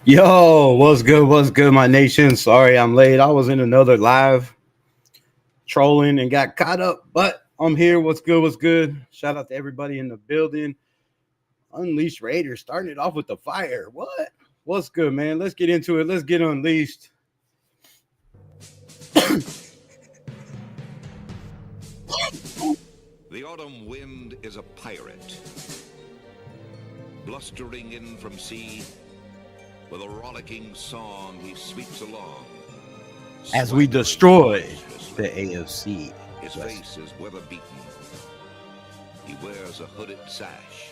Yo, what's good? What's good, my nation? Sorry I'm late. I was in another live trolling and got caught up, but I'm here. What's good? What's good? Shout out to everybody in the building. Unleashed Raiders starting it off with the fire. What? What's good, man? Let's get into it. Let's get unleashed. The autumn wind is a pirate, blustering in from sea. With a rollicking song, he sweeps along. As we destroy the AFC. His face is weather-beaten. He wears a hooded sash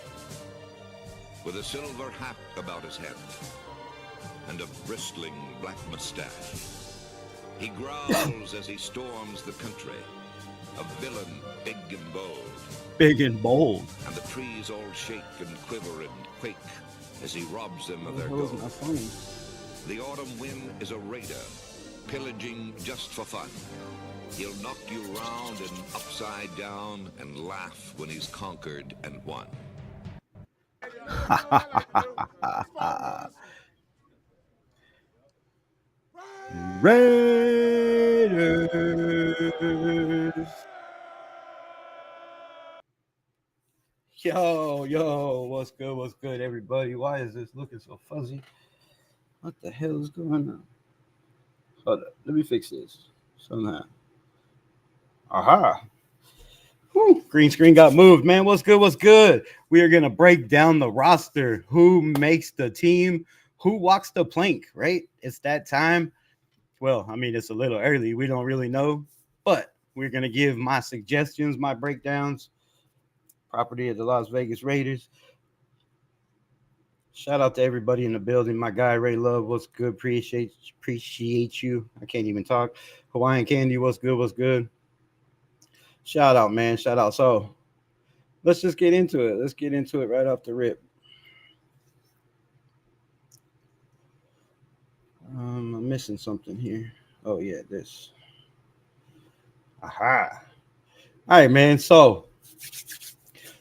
with a silver hat about his head and a bristling black mustache. He growls as he storms the country, a villain big and bold. Big and bold. And the trees all shake and quiver and quake as he robs them of their gold. The autumn wind is a raider, pillaging just for fun. He'll knock you round and upside down and laugh when he's conquered and won. Raiders. Yo, what's good? What's good, everybody? Why is this looking so fuzzy? What the hell is going on? Hold up, let me fix this somehow. Aha. Whew, green screen got moved, man. What's good? What's good? We are going to break down the roster. Who makes the team? Who walks the plank, right? It's that time. Well, I mean, it's a little early. We don't really know, but we're going to give my suggestions, my breakdowns. Property of the Las Vegas Raiders. Shout out to everybody in the building. My guy Ray Love, what's good? Appreciate you. I can't even talk. Hawaiian Candy, what's good? What's good? Shout out, man. Shout out. So let's just get into it. Let's get into it right off the rip. I'm missing something here. Oh yeah, this. Aha. All right, man. So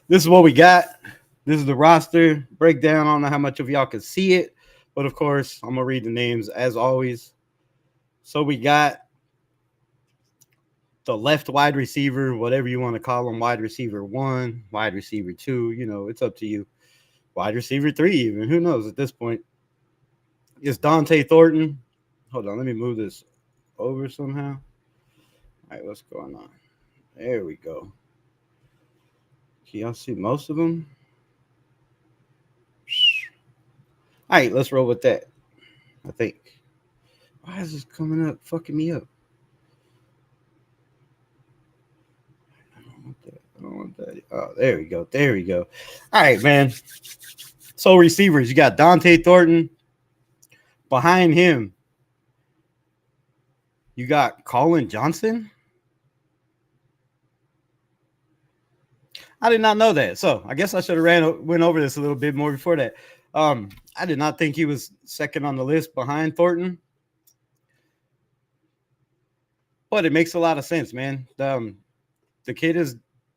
this is what we got. This is the roster breakdown. I don't know how much of y'all can see it, but of course, I'm going to read the names as always. So we got the left wide receiver, whatever you want to call him, wide receiver 1, wide receiver 2. You know, it's up to you. Wide receiver 3 even. Who knows at this point? It's Dante Thornton. Hold on. Let me move this over somehow. All right, what's going on? There we go. Can y'all see most of them? All right, let's roll with that. I think. Why is this coming up? Fucking me up. I don't want that. Oh, there we go. There we go. All right, man. So receivers, you got Dante Thornton. Behind him, you got Colin Johnson. I did not know that. So I guess I should have went over this a little bit more before that. I did not think he was second on the list behind Thornton. But it makes a lot of sense, man. The kid has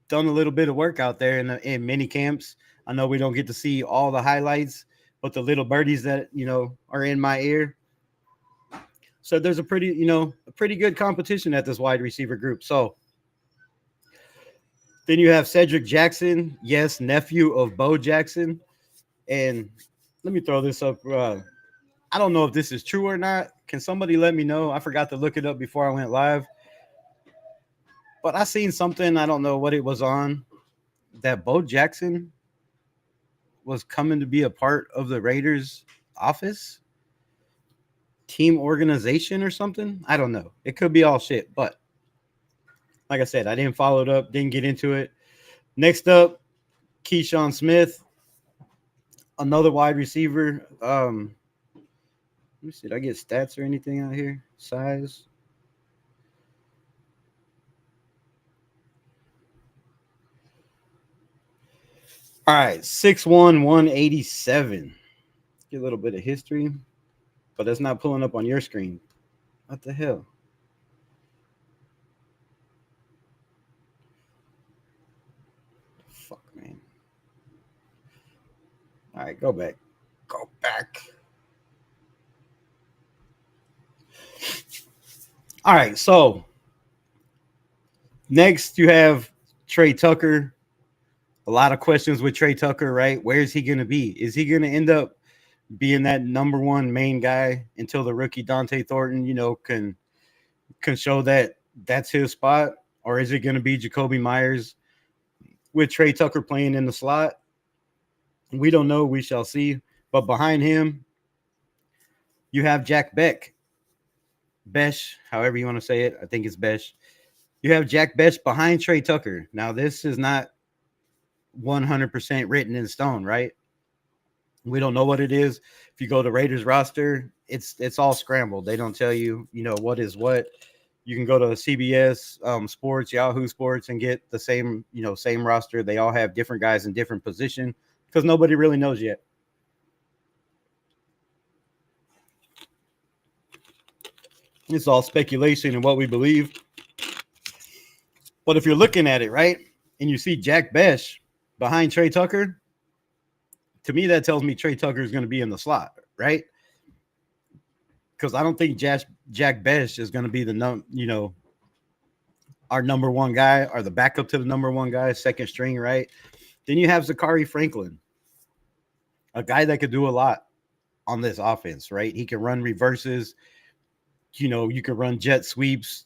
done a little bit of work out there in mini camps. I know we don't get to see all the highlights, but the little birdies that, are in my ear. So there's a pretty good competition at this wide receiver group. So then you have Cedric Jackson, yes, nephew of Bo Jackson. And let me throw this up. I don't know if this is true or not. Can somebody let me know? I forgot to look it up before I went live. But I seen something, I don't know what it was on, that Bo Jackson was coming to be a part of the Raiders office, team organization or something. I don't know. It could be all shit, but like I said, I didn't follow it up, didn't get into it. Next up, Keyshawn Smith, another wide receiver. Let me see. Did I get stats or anything out here? Size. All right, 6'1", 187. Get a little bit of history, but that's not pulling up on your screen. What the hell? Fuck, man. All right, go back. Go back. All right, so next you have Trey Tucker. A lot of questions with Trey Tucker, right? Where is he going to be? Is he going to end up being that number one main guy until the rookie Dante Thornton, can show that that's his spot, or is it going to be Jacoby Myers with Trey Tucker playing in the slot? We don't know. We shall see. But behind him, you have Jack Besh, however you want to say it. I think it's Besh. You have Jack Besh behind Trey Tucker. Now, this is not 100% written in stone, right? We don't know what it is. If you go to Raiders roster, it's all scrambled. They don't tell you, what is what. You can go to CBS Sports, Yahoo Sports, and get the same roster. They all have different guys in different position because nobody really knows yet. It's all speculation and what we believe. But if you're looking at it, right, and you see Jack Besh behind Trey Tucker, to me, that tells me Trey Tucker is going to be in the slot, right? Because I don't think Jack Besh is going to be our number one guy or the backup to the number one guy, second string, right? Then you have Zachary Franklin, a guy that could do a lot on this offense, right? He can run reverses. You can run jet sweeps.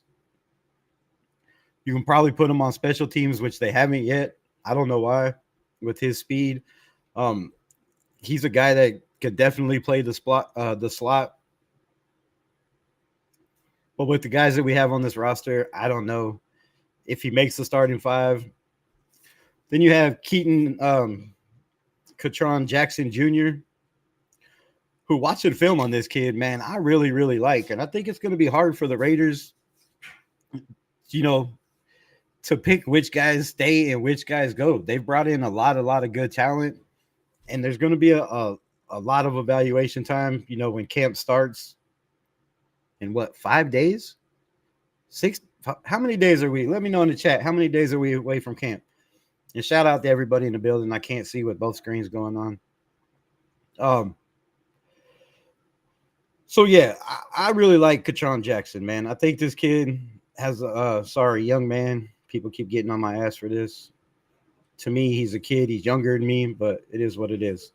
You can probably put him on special teams, which they haven't yet. I don't know why with his speed. He's a guy that could definitely play the slot. But with the guys that we have on this roster, I don't know if he makes the starting five. Then you have Keaton Catron Jackson Jr., who, watching film on this kid, man, I really, really like. And I think it's going to be hard for the Raiders, to pick which guys stay and which guys go. They've brought in a lot of good talent. And there's going to be a lot of evaluation time, when camp starts in 5 days? 6? How many days are we? Let me know in the chat. How many days are we away from camp? And shout out to everybody in the building. I can't see with both screens going on. So, yeah, I really like Catron Jackson, man. I think this kid has young man. People keep getting on my ass for this. To me, he's a kid. He's younger than me, but it is what it is.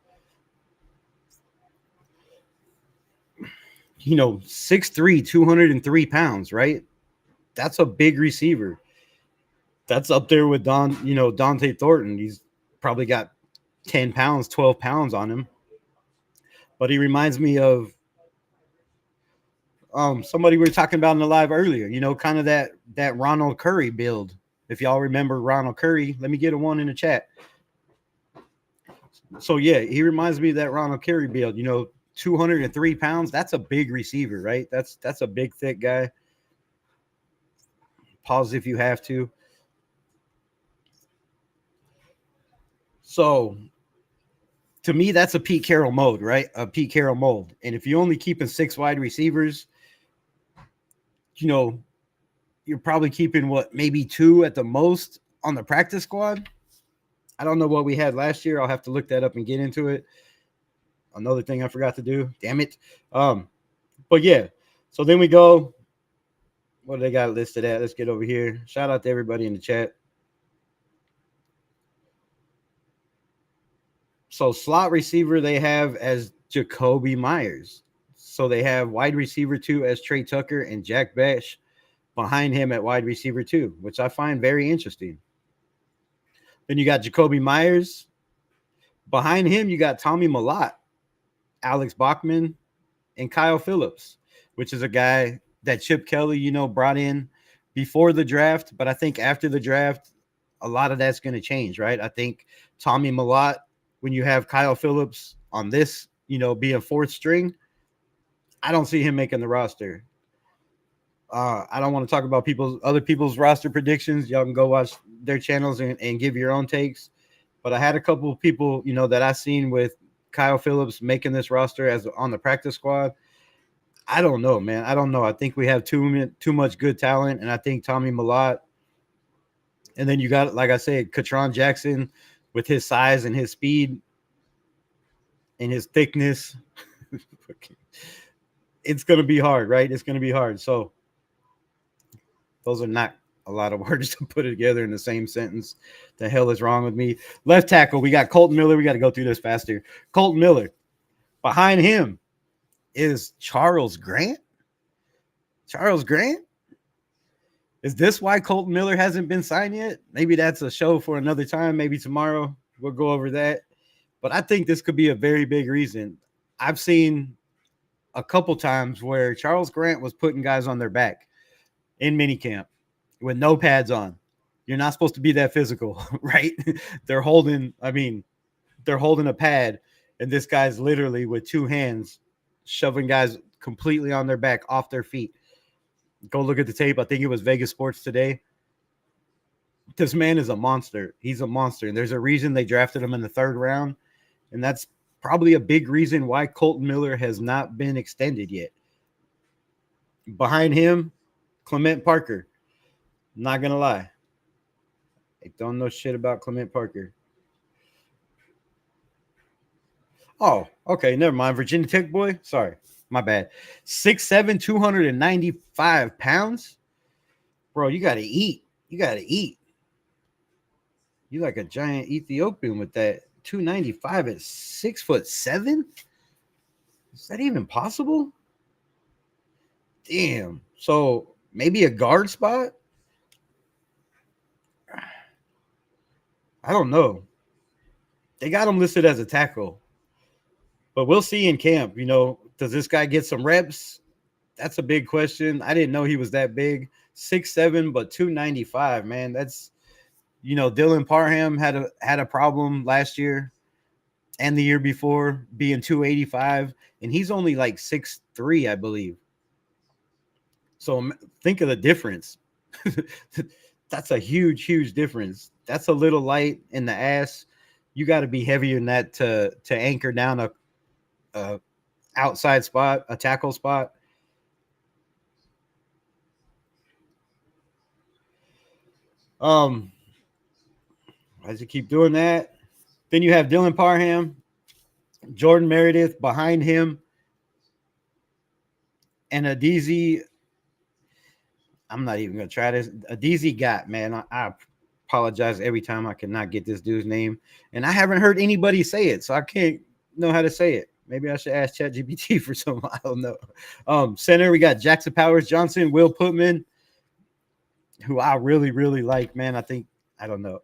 6'3", 203 pounds, right? That's a big receiver. That's up there with Dante Thornton. He's probably got 10 pounds, 12 pounds on him. But he reminds me of somebody we were talking about in the live earlier, kind of that Ronald Curry build. If y'all remember Ronald Curry, let me get a one in the chat. So, yeah, he reminds me of that Ronald Curry build, 203 pounds. That's a big receiver, right? That's a big, thick guy. Pause if you have to. So, to me, that's a Pete Carroll mode, right? A Pete Carroll mold. And if you're only keeping 6 wide receivers, you're probably keeping maybe 2 at the most on the practice squad. I don't know what we had last year. I'll have to look that up and get into it. Another thing I forgot to do. Damn it. But yeah. So then we go. What do they got listed at? Let's get over here. Shout out to everybody in the chat. So slot receiver they have as Jacoby Myers. So they have wide receiver 2 as Trey Tucker and Jack Besh behind him at wide receiver 2, which I find very interesting. Then you got Jacoby Myers. Behind him, you got Tommy Mellott, Alex Bachman, and Kyle Phillips, which is a guy that Chip Kelly, brought in before the draft. But I think after the draft, a lot of that's going to change, right? I think Tommy Mellott, when you have Kyle Phillips on this, being 4th string, I don't see him making the roster. I don't want to talk about other people's roster predictions. Y'all can go watch their channels and give your own takes. But I had a couple of people, that I seen with Kyle Phillips making this roster as on the practice squad. I don't know, man. I don't know. I think we have too much good talent, and I think Tommy Mellott. And then you got, like I said, Catron Jackson with his size and his speed and his thickness. It's going to be hard, right? It's going to be hard. So Those are not a lot of words to put together in the same sentence. The hell is wrong with me? Left tackle, we got Colton Miller. We got to go through this faster. Colton Miller. Behind him is Charles Grant. Charles Grant? Is this why Colton Miller hasn't been signed yet? Maybe that's a show for another time. Maybe tomorrow we'll go over that. But I think this could be a very big reason. I've seen a couple times where Charles Grant was putting guys on their back in minicamp with no pads on. You're not supposed to be that physical, right? They're holding a pad, and this guy's literally with two hands shoving guys completely on their back, off their feet. Go look at the tape. I think it was Vegas Sports Today. This man is a monster. He's a monster. And there's a reason they drafted him in the 3rd round. And that's probably a big reason why Colton Miller has not been extended yet. Behind him, Clement Parker. Not going to lie. I don't know shit about Clement Parker. Oh, okay. Never mind. Virginia Tech boy. Sorry. My bad. 6'7", 295 pounds. Bro, you got to eat. You got to eat. You like a giant Ethiopian with that 295 at 6'7"? Is that even possible? Damn. So maybe a guard spot? I don't know. They got him listed as a tackle. But we'll see in camp. Does this guy get some reps? That's a big question. I didn't know he was that big. 6'7", but 295, man. That's, Dylan Parham had a problem last year and the year before being 285, and he's only like 6'3", I believe. So think of the difference. That's a huge, huge difference. That's a little light in the ass. You got to be heavier than that to anchor down a outside spot, a tackle spot. Why does he keep doing that? Then you have Dylan Parham, Jordan Meredith behind him, and Adizi. I'm not even going to try this. Adizi Gott, man. I apologize every time I cannot get this dude's name. And I haven't heard anybody say it, so I can't know how to say it. Maybe I should ask ChatGPT for some. I don't know. Center, we got Jackson Powers Johnson, Will Putman, who I really, really like, man. I don't know.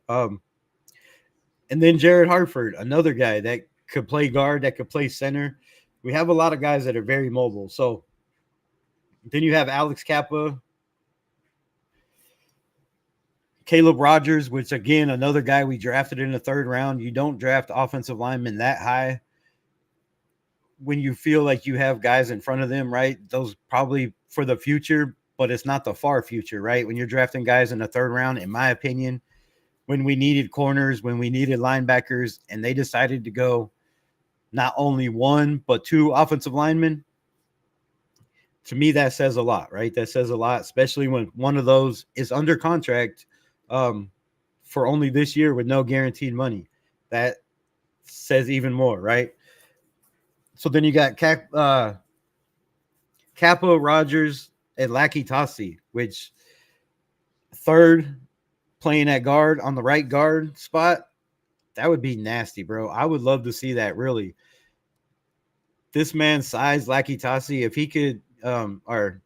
And then Jared Hartford, another guy that could play guard, that could play center. We have a lot of guys that are very mobile. So then you have Alex Kappa, Caleb Rogers, which, again, another guy we drafted in the 3rd round. You don't draft offensive linemen that high when you feel like you have guys in front of them, right? Those probably for the future, but it's not the far future, right? When you're drafting guys in the 3rd round, in my opinion, when we needed corners, when we needed linebackers, and they decided to go not only 1, but 2 offensive linemen, to me, that says a lot, right? That says a lot, especially when one of those is under contract for only this year with no guaranteed money. That says even more, right? So then you got Kappa, Rogers, and Lackey Tassi, which 3rd playing at guard on the right guard spot, that would be nasty, bro. I would love to see that, really. This man's size, Lackey Tassi, if he could, if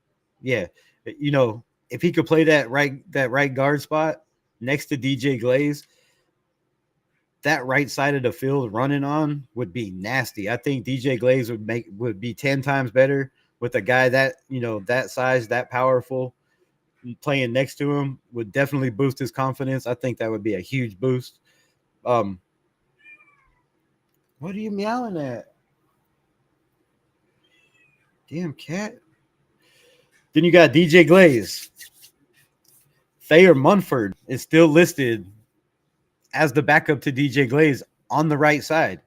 he could play that right guard spot next to DJ Glaze, that right side of the field running on would be nasty. I think DJ Glaze would be 10 times better with a guy that, that size, that powerful, playing next to him would definitely boost his confidence. I think that would be a huge boost. What are you meowing at? Damn cat. Then you got DJ Glaze. Thayer Munford is still listed as the backup to DJ Glaze on the right side.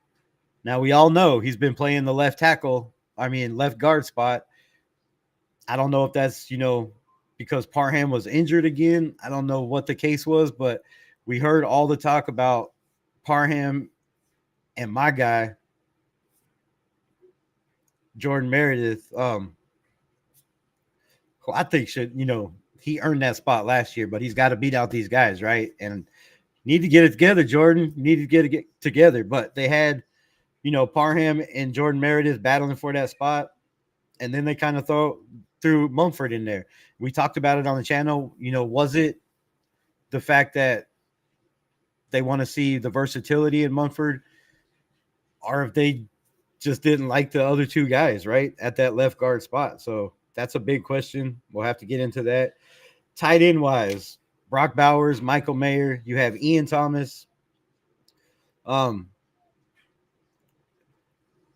Now, we all know he's been playing the left guard spot. I don't know if that's, because Parham was injured again. I don't know what the case was, but we heard all the talk about Parham and my guy, Jordan Meredith, who I think should, he earned that spot last year, but he's got to beat out these guys, right? And need to get it together, Jordan. Need to get it together. But they had, Parham and Jordan Meredith battling for that spot, and then they kind of threw Mumford in there. We talked about it on the channel. Was it the fact that they want to see the versatility in Mumford, or if they just didn't like the other two guys, right, at that left guard spot? So that's a big question. We'll have to get into that. Tight end wise, Brock Bowers, Michael Mayer. You have Ian Thomas,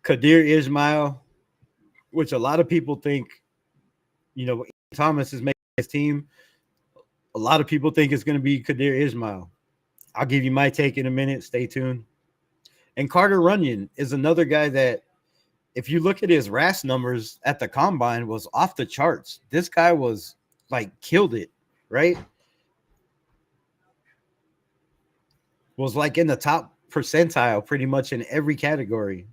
Kadir Ismail, which a lot of people think, Ian Thomas is making his team. A lot of people think it's going to be Kadir Ismail. I'll give you my take in a minute. Stay tuned. And Carter Runyon is another guy that, if you look at his RAS numbers at the combine, was off the charts. This guy was killed it, right? Was in the top percentile pretty much in every category.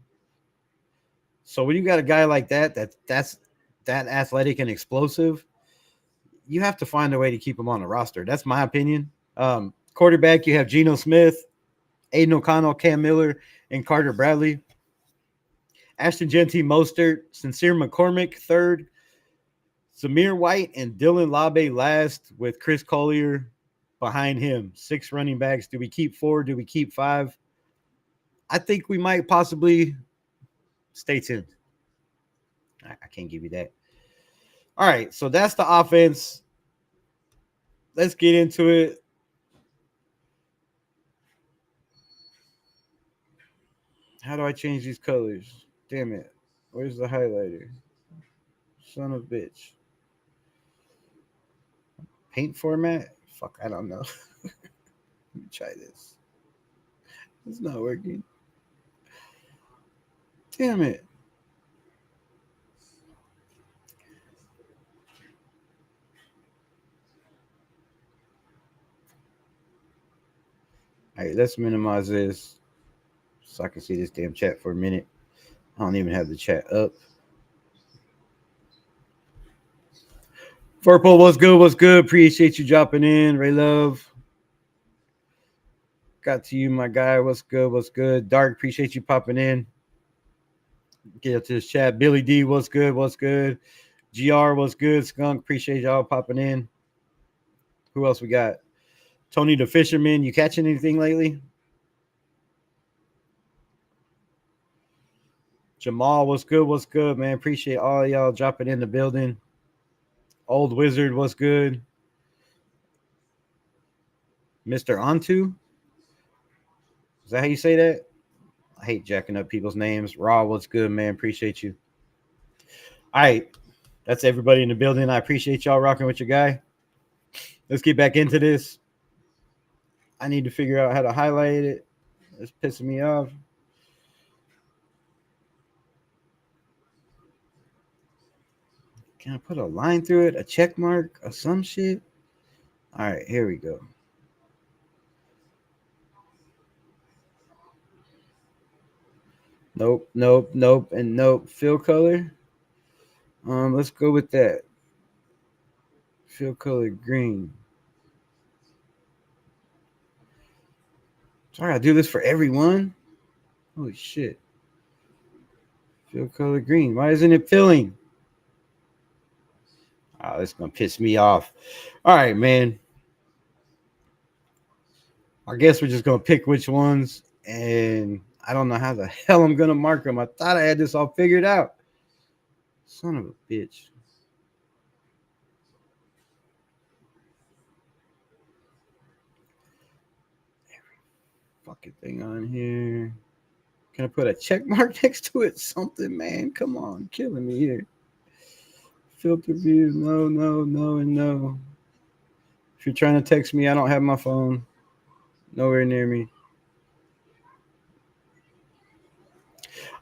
So when you got a guy like that's that athletic and explosive, you have to find a way to keep him on the roster. That's my opinion. Quarterback, you have Geno Smith, Aiden O'Connell, Cam Miller, and Carter Bradley. Ashton Genty, Mostert, Sincere McCormick, third. Zamir White and Dylan Labe last, with Chris Collier behind him. 6 running backs. Do we keep 4? Do we keep 5? I think we might possibly. Stay tuned. I can't give you that. All right, so that's the offense. Let's get into it. How do I change these colors? Damn it. Where's the highlighter? Son of a bitch. Paint format? Fuck, I don't know. Let me try this. It's not working. Damn it. All right, let's minimize this so I can see this damn chat for a minute. I don't even have the chat up. Purple, what's good? What's good? Appreciate you dropping in. Ray Love. Got to you, my guy. What's good? What's good? Dark, appreciate you popping in. Get up to this chat. Billy D, what's good? What's good? GR, what's good? Skunk, appreciate y'all popping in. Who else we got? Tony the Fisherman. You catching anything lately? Jamal, what's good? What's good, man? Appreciate all y'all dropping in the building. Old Wizard, what's good? Mr. Onto? Is that how you say that? I hate jacking up people's names. Raw, what's good, man? Appreciate you. All right. That's everybody in the building. I appreciate y'all rocking with your guy. Let's get back into this. I need to figure out how to highlight it. It's pissing me off. Can I put a line through it? A check mark or some shit? All right, here we go. Nope, nope, nope, and nope. Fill color. Let's go with that. Fill color green. Sorry, I do this for everyone. Holy shit. Fill color green. Why isn't it filling? Oh, that's gonna piss me off. All right, man. I guess we're just gonna pick which ones, and I don't know how the hell I'm gonna mark them. I thought I had this all figured out. Son of a bitch. Every fucking thing on here. Can I put a check mark next to it? Something, man. Come on, killing me here. Filter views, no, no, no, and no. If you're trying to text me, I don't have my phone. Nowhere near me.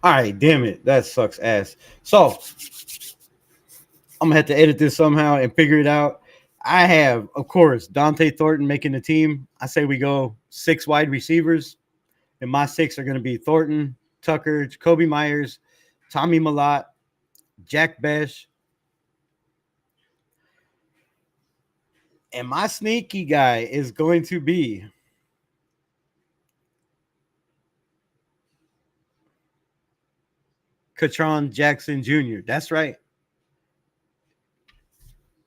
All right, damn it. That sucks ass. So, I'm going to have to edit this somehow and figure it out. I have, of course, Dante Thornton making the team. I say we go 6 wide receivers, and my 6 are going to be Thornton, Tucker, Jacoby Myers, Tommy Malott, Jack Besh, And my sneaky guy is going to be Katron Jackson Jr. That's right.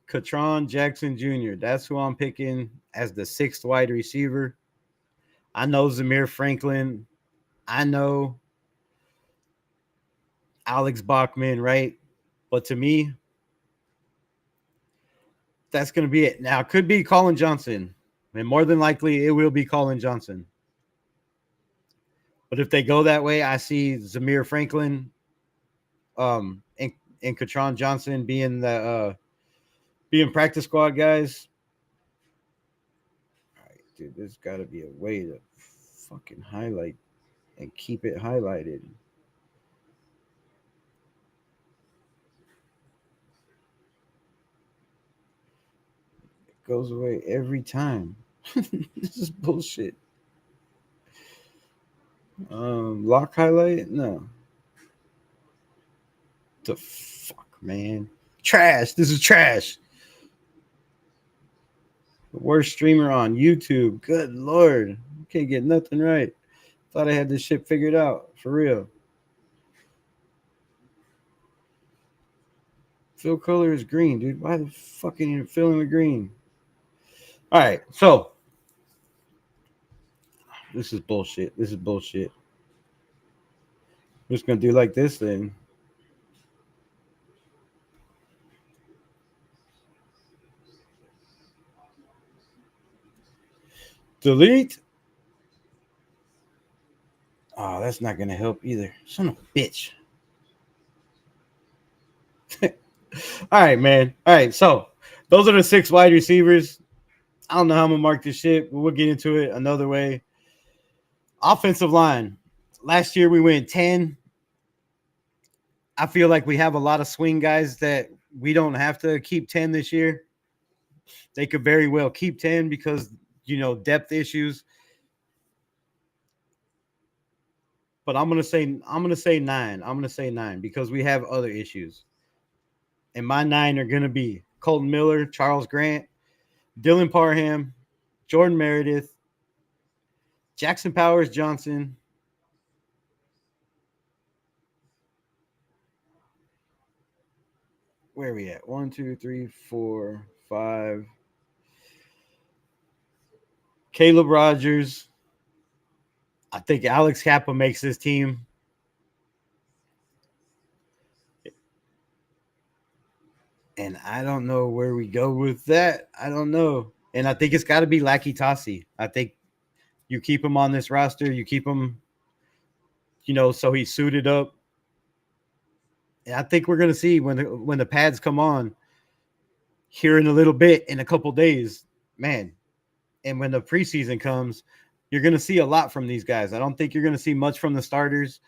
Katron Jackson Jr. That's who I'm picking as the 6th wide receiver. I know Zamir Franklin. I know Alex Bachman, right? But to me, that's going to be it. Now, it could be Colin Johnson, and more than likely, it will be Colin Johnson. But if they go that way, I see Zamir Franklin, and Katron Johnson being practice squad guys. All right, dude, there's got to be a way to fucking highlight and keep it highlighted. It goes away every time. This is bullshit. Lock highlight? No. The fuck, man. Trash. This is trash. The worst streamer on YouTube. Good lord. Can't get nothing right. Thought I had this shit figured out. For real. Fill color is green, dude. Why the fuck are you filling the green? All right, so this is bullshit. This is bullshit. I'm just gonna do like this then. Delete. Oh, that's not gonna help either. Son of a bitch. All right, man. All right, so those are the 6 wide receivers. I don't know how I'm gonna mark this shit, but we'll get into it another way. Offensive line. Last year we went 10. I feel like we have a lot of swing guys that we don't have to keep 10 this year. They could very well keep 10 because, depth issues. But I'm gonna say 9. I'm gonna say 9 because we have other issues. And my 9 are gonna be Colton Miller, Charles Grant, Dylan Parham, Jordan Meredith, Jackson Powers Johnson, where are we at? 1, 2, 3, 4, 5. Caleb Rogers. I think Alex Kappa makes this team. And I don't know where we go with that. I don't know. And I think it's got to be Lackey Tassi. I think you keep him on this roster. You keep him, so he's suited up. And I think we're going to see when the pads come on here in a little bit, in a couple days, man. And when the preseason comes, you're going to see a lot from these guys. I don't think you're going to see much from the starters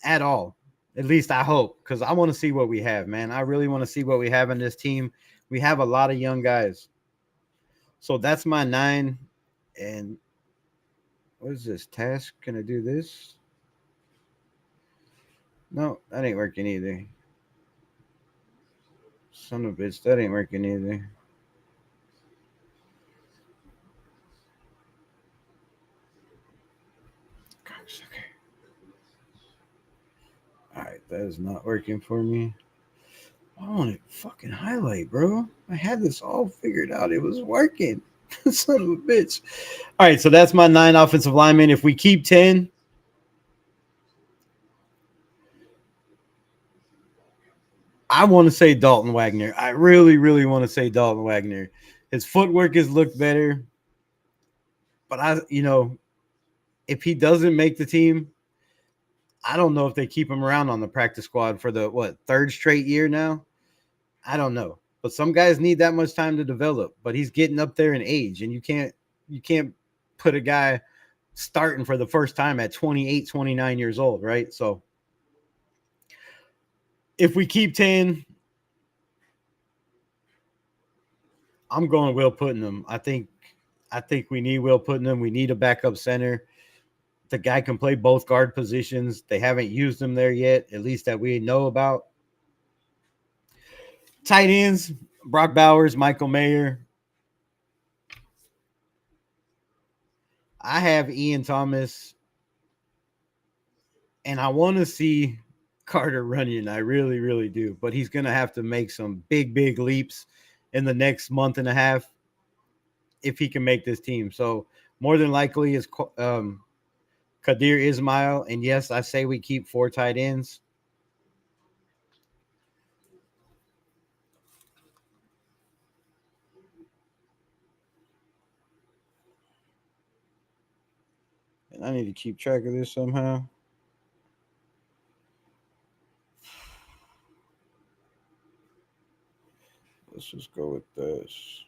at all. At least I hope, because I want to see what we have, man. I really want to see what we have in this team. We have a lot of young guys. So that's my 9. And what is this? Task? Can I do this? No, that ain't working either. Son of a bitch, that ain't working either. Gosh, okay. All right, that is not working for me. I want to fucking highlight, bro. I had this all figured out. It was working. Son of a bitch. All right, so that's my 9 offensive linemen. If we keep 10, I want to say Dalton Wagner. I really, really want to say Dalton Wagner. His footwork has looked better. But if he doesn't make the team, I don't know if they keep him around on the practice squad for the 3rd straight year now. I don't know. But some guys need that much time to develop. But he's getting up there in age, and you can't put a guy starting for the first time at 28, 29 years old, right? So if we keep 10, I'm going Will Putnam. I think we need Will Putnam. We need a backup center. The guy can play both guard positions. They haven't used him there yet, at least that we know about. Tight ends, Brock Bowers, Michael Mayer. I have Ian Thomas, and I want to see Carter Runyon. I really, really do. But he's going to have to make some big, big leaps in the next month and a half if he can make this team. So more than likely is Kadir Ismail. And yes, I say we keep 4 tight ends. And I need to keep track of this somehow. Let's just go with this.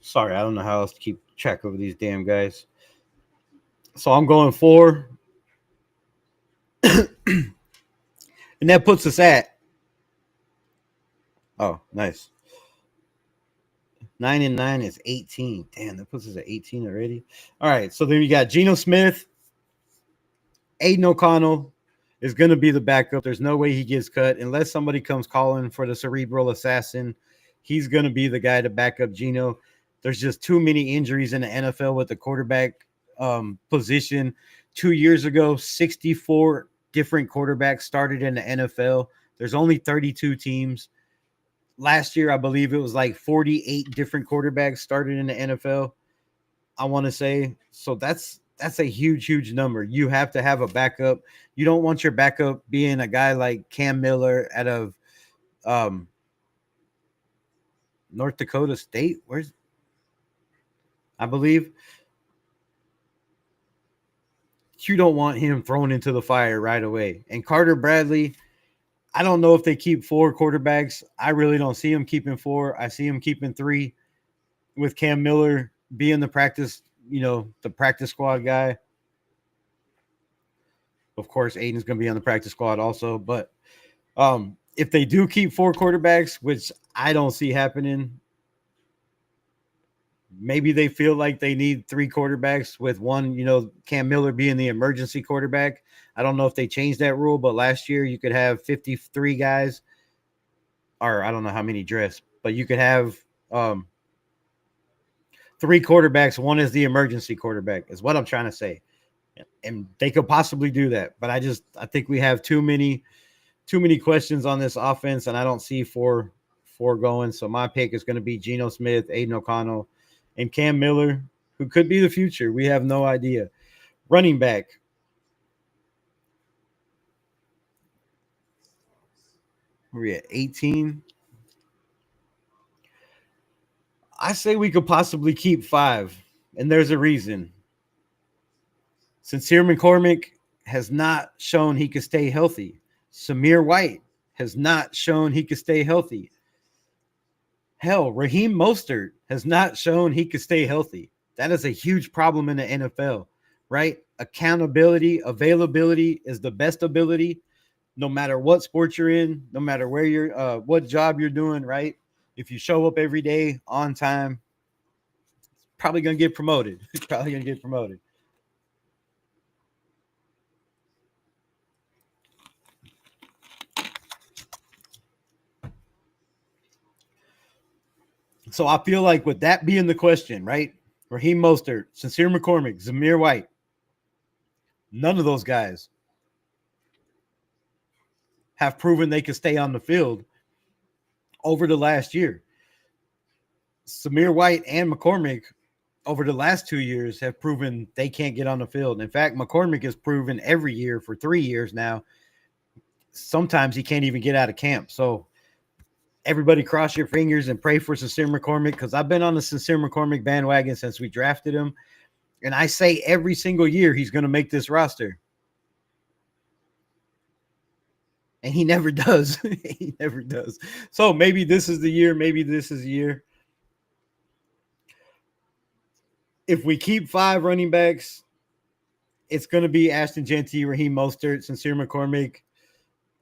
Sorry, I don't know how else to keep track of these damn guys. So I'm going 4. And that puts us at. Oh, nice. 9 and 9 is 18. Damn, that puts us at 18 already. All right, so then we got Geno Smith. Aiden O'Connell is going to be the backup. There's no way he gets cut unless somebody comes calling for the cerebral assassin. He's going to be the guy to back up Geno. There's just too many injuries in the NFL with the quarterback position. 2 years ago, 64 different quarterbacks started in the NFL. There's only 32 teams. Last year, I believe it was like 48 different quarterbacks started in the NFL. I want to say. So that's a huge, huge number. You have to have a backup. You don't want your backup being a guy like Cam Miller out of North Dakota State. I believe. You don't want him thrown into the fire right away. And Carter Bradley, I don't know if they keep 4 quarterbacks. I really don't see him keeping 4. I see him keeping 3 with Cam Miller being the practice squad guy. Of course, Aiden's going to be on the practice squad also. But if they do keep 4 quarterbacks, which I don't see happening, maybe they feel like they need 3 quarterbacks with one, Cam Miller being the emergency quarterback. I don't know if they changed that rule, but last year you could have 53 guys, or I don't know how many dressed, but you could have 3 quarterbacks. One is the emergency quarterback, is what I'm trying to say. And they could possibly do that. But I think we have too many questions on this offense, and I don't see 4 going. So my pick is going to be Geno Smith, Aiden O'Connell, and Cam Miller, who could be the future. We have no idea. Running back. We're at 18. I say we could possibly keep 5, and there's a reason. Sincere McCormick has not shown he could stay healthy. Samir White has not shown he could stay healthy. Hell, Raheem Mostert has not shown he could stay healthy. That is a huge problem in the NFL, right? Accountability, availability is the best ability, no matter what sport you're in, no matter where you're, what job you're doing, right? If you show up every day on time, it's probably going to get promoted. It's probably going to get promoted. So I feel like with that being the question, right? Raheem Mostert, Sincere McCormick, Zamir White, none of those guys have proven they can stay on the field over the last year. Samir White and McCormick over the last 2 years have proven they can't get on the field. In fact, McCormick has proven every year for 3 years now. Sometimes he can't even get out of camp. So everybody cross your fingers and pray for Sincere McCormick, because I've been on the Sincere McCormick bandwagon since we drafted him. And I say every single year he's going to make this roster. And he never does. He never does. So maybe this is the year. Maybe this is the year. If we keep 5 running backs, it's going to be Ashton Genty, Raheem Mostert, Sincere McCormick.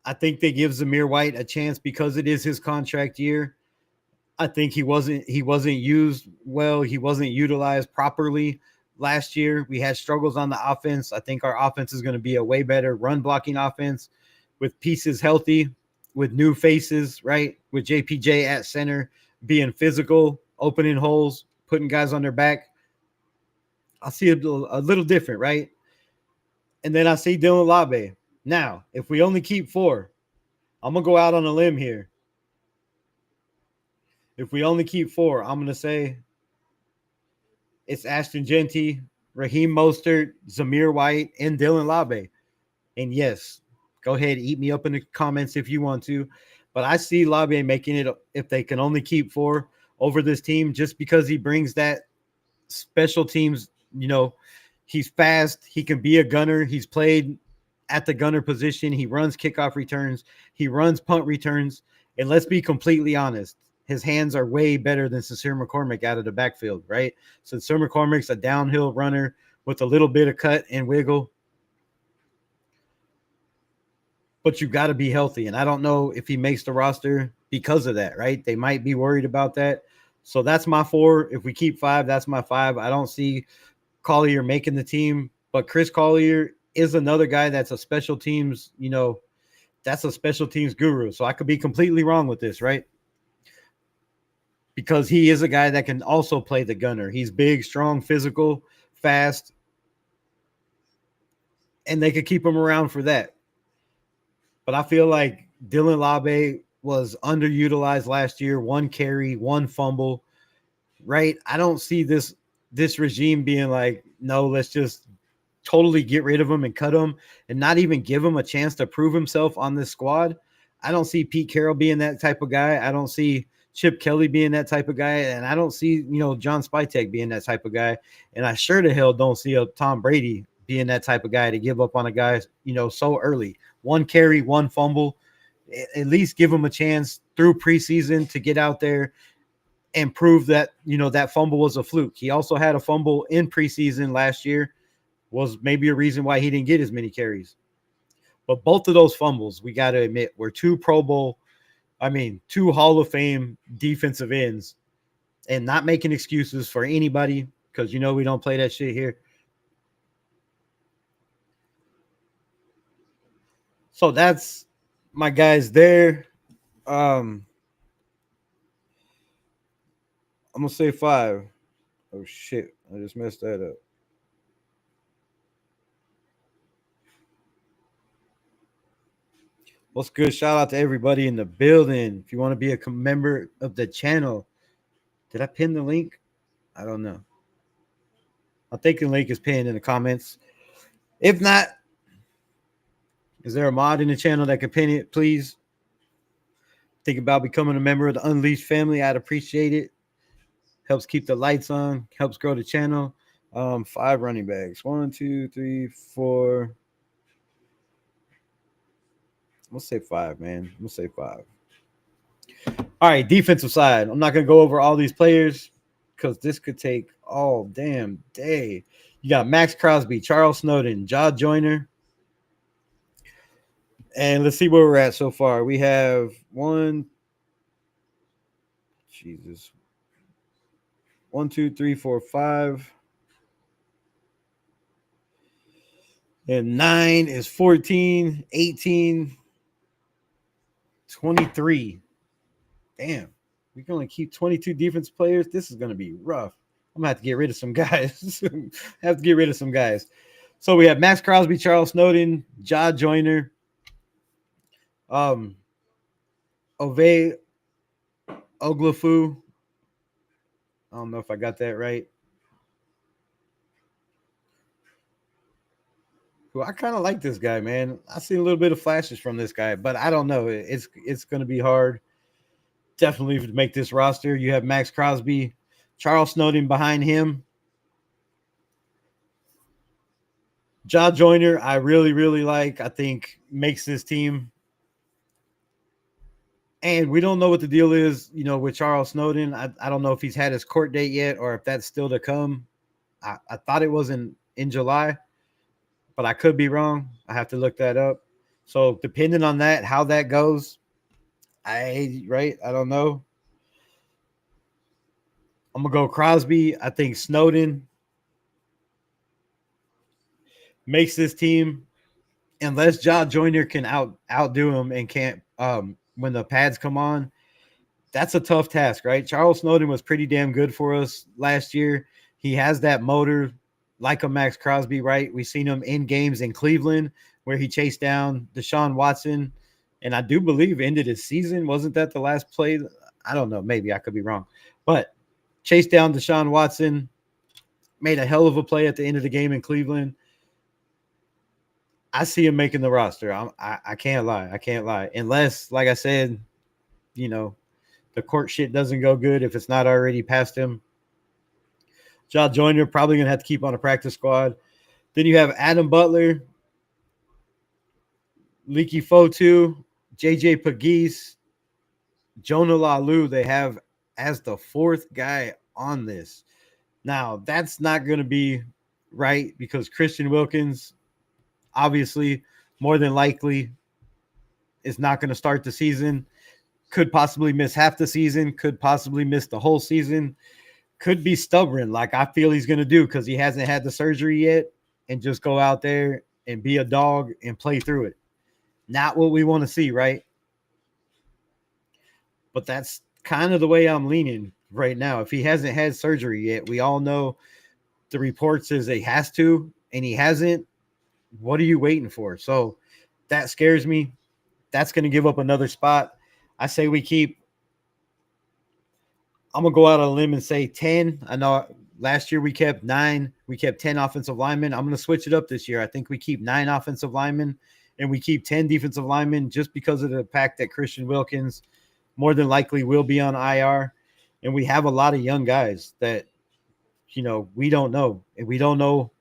I think they give Zamir White a chance because it is his contract year. I think he wasn't used well. He wasn't utilized properly last year. We had struggles on the offense. I think our offense is going to be a way better run blocking offense with pieces healthy, with new faces, right? With JPJ at center, being physical, opening holes, putting guys on their back. I see it a little different, right? And then I see Dylan Labe. Now, if we only keep 4, I'm going to go out on a limb here. If we only keep 4, I'm going to say it's Ashton Genty, Raheem Mostert, Zamir White, and Dylan Labe. And yes, go ahead, eat me up in the comments if you want to. But I see Labe making it, if they can only keep 4, over this team, just because he brings that special teams. He's fast. He can be a gunner. He's played at the gunner position. He runs kickoff returns. He runs punt returns. And let's be completely honest, his hands are way better than Sincere McCormick out of the backfield, right? Sincere McCormick's a downhill runner with a little bit of cut and wiggle. But you got to be healthy. And I don't know if he makes the roster because of that, right? They might be worried about that. So that's my 4. If we keep 5, that's my 5. I don't see Collier making the team, but Chris Collier is another guy that's a special teams, that's a special teams guru. So I could be completely wrong with this, right? Because he is a guy that can also play the gunner. He's big, strong, physical, fast, and they could keep him around for that. But I feel like Dylan Labe was underutilized last year. 1 carry, 1 fumble, right? I don't see this regime being like, no, let's just totally get rid of him and cut him and not even give him a chance to prove himself on this squad. I don't see Pete Carroll being that type of guy. I don't see Chip Kelly being that type of guy. And I don't see, John Spytek being that type of guy. And I sure to hell don't see a Tom Brady being that type of guy to give up on a guy, so early. 1 carry, 1 fumble. At least give him a chance through preseason to get out there and prove that, that fumble was a fluke. He also had a fumble in preseason last year, was maybe a reason why he didn't get as many carries. But both of those fumbles, we got to admit, were 2 2 Hall of Fame defensive ends, and not making excuses for anybody because, we don't play that shit here. So that's my guys there. I'm going to say 5. Oh, shit. I just messed that up. What's good? Shout out to everybody in the building. If you want to be a member of the channel, did I pin the link? I don't know. I think the link is pinned in the comments. If not, is there a mod in the channel that can pin it, please? Think about becoming a member of the Unleashed family. I'd appreciate it. Helps keep the lights on, helps grow the channel. 5 running backs. 1, 2, 3, 4. Let's say 5, man. Let's say 5. All right, defensive side. I'm not going to go over all these players because this could take all damn day. You got Max Crosby, Charles Snowden, Jaw Joyner. And let's see where we're at so far. We have 1, 2, 3, 4, 5. And 9 is 14, 18, 23. Damn. We can only keep 22 defense players. This is going to be rough. I'm going to have to get rid of some guys. So we have Max Crosby, Charles Snowden, Jaw Joyner, Ove Oglafu. I don't know if I got that right. Who I kind of like this guy, man. I see a little bit of flashes from this guy, but I don't know. It's going to be hard. Definitely to make this roster. You have Max Crosby, Charles Snowden behind him. Jaw Joyner, I really, really like. I think makes this team. And we don't know what the deal is, with Charles Snowden. I don't know if he's had his court date yet or if that's still to come. I thought it was in July, but I could be wrong. I have to look that up. So depending on that, how that goes, I don't know. I'm gonna go Crosby. I think Snowden makes this team unless Ja Joyner can outdo him and can't when the pads come on. That's a tough task, right? Charles Snowden was pretty damn good for us last year. He has that motor like a Max Crosby, right? We've seen him in games in Cleveland where he chased down Deshaun Watson, and I do believe ended his season. Wasn't that the last play? I don't know. Maybe I could be wrong. But chased down Deshaun Watson, made a hell of a play at the end of the game in Cleveland. I see him making the roster. I can't lie. I can't lie. Unless, like I said, you know, the court shit doesn't go good if it's not already past him. Ja Joyner probably going to have to keep on a practice squad. Then you have Adam Butler, Leaky Fotu, JJ Pegues, Jonah Lalu. They have as the fourth guy on this. Now, that's not going to be right because Christian Wilkins, obviously, more than likely, is not going to start the season. Could possibly miss half the season, could possibly miss the whole season, could be stubborn like I feel he's going to do because he hasn't had the surgery yet and just go out there and be a dog and play through it. Not what we want to see, right? But that's kind of the way I'm leaning right now. If he hasn't had surgery yet, we all know the report says he has to and he hasn't. What are you waiting for? So that scares me. That's going to give up another spot. I say we keep – I'm going to go out on a limb and say 10. I know last year we kept 9. We kept 10 offensive linemen. I'm going to switch it up this year. I think we keep 9 offensive linemen and we keep 10 defensive linemen just because of the fact that Christian Wilkins more than likely will be on IR. And we have a lot of young guys that, you know, we don't know. And we don't know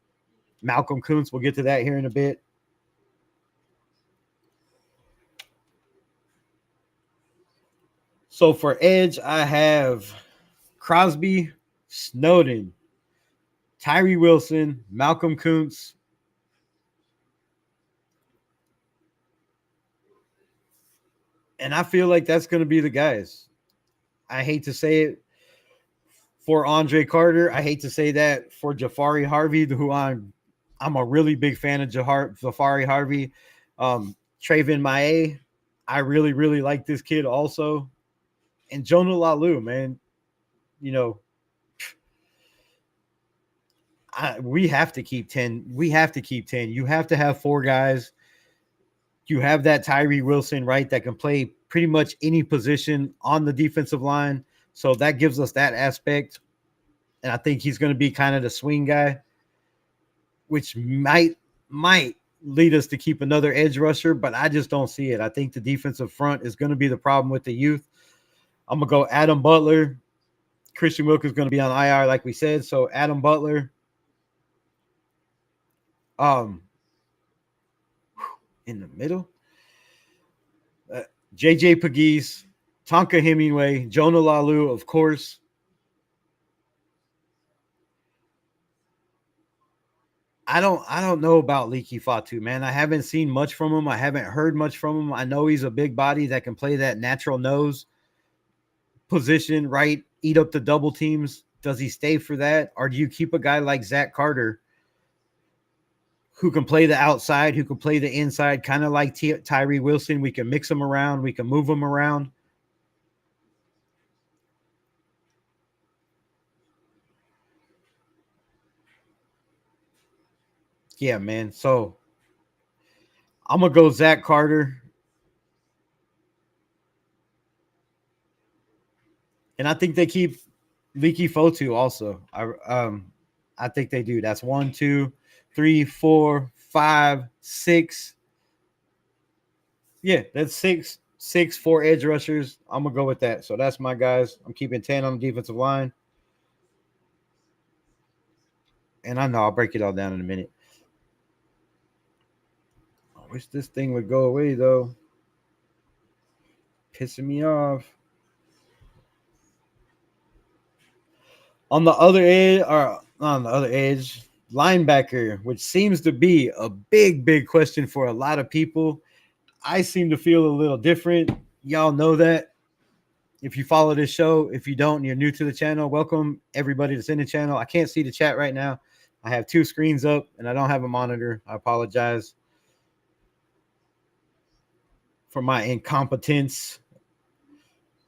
Malcolm Kuntz. We'll get to that here in a bit. So for edge, I have Crosby, Snowden, Tyree Wilson, Malcolm Kuntz. And I feel like that's going to be the guys. I hate to say it for Andre Carter. I hate to say that for Jafari Harvey, who I'm a really big fan of Jafari Harvey. Trayvon Maye, I really, really like this kid also. And Jonah Lalu, man, you know, we have to keep 10. We have to keep 10. You have to have 4 guys. You have that Tyree Wilson, right, that can play pretty much any position on the defensive line. So that gives us that aspect. And I think he's going to be kind of the swing guy, which might lead us to keep another edge rusher, but I just don't see it. I think the defensive front is going to be the problem with the youth. I'm going to go Adam Butler. Christian Wilkins is going to be on IR, like we said. So Adam Butler. In the middle. JJ Pegues, Tonka Hemingway, Jonah Lalu, of course. I don't know about Leaky Fatu, man. I haven't seen much from him. I haven't heard much from him. I know he's a big body that can play that natural nose position, right? Eat up the double teams. Does he stay for that? Or do you keep a guy like Zach Carter who can play the outside, who can play the inside, kind of like Tyree Wilson? We can mix them around. We can move them around. Yeah, man. So I'm going to go Zach Carter. And I think they keep Leaky Fotu also. I think they do. That's 1, 2, 3, 4, 5, 6. Yeah, that's 6, 4 edge rushers. I'm going to go with that. So that's my guys. I'm keeping 10 on the defensive line. And I know I'll break it all down in a minute. I wish this thing would go away, though. Pissing me off. On the other edge, linebacker, which seems to be a big question for a lot of people. I seem to feel a little different. Y'all know that. If you follow this show, if you don't, and you're new to the channel, welcome everybody that's in the channel. I can't see the chat right now. I have two screens up and I don't have a monitor. I apologize for my incompetence.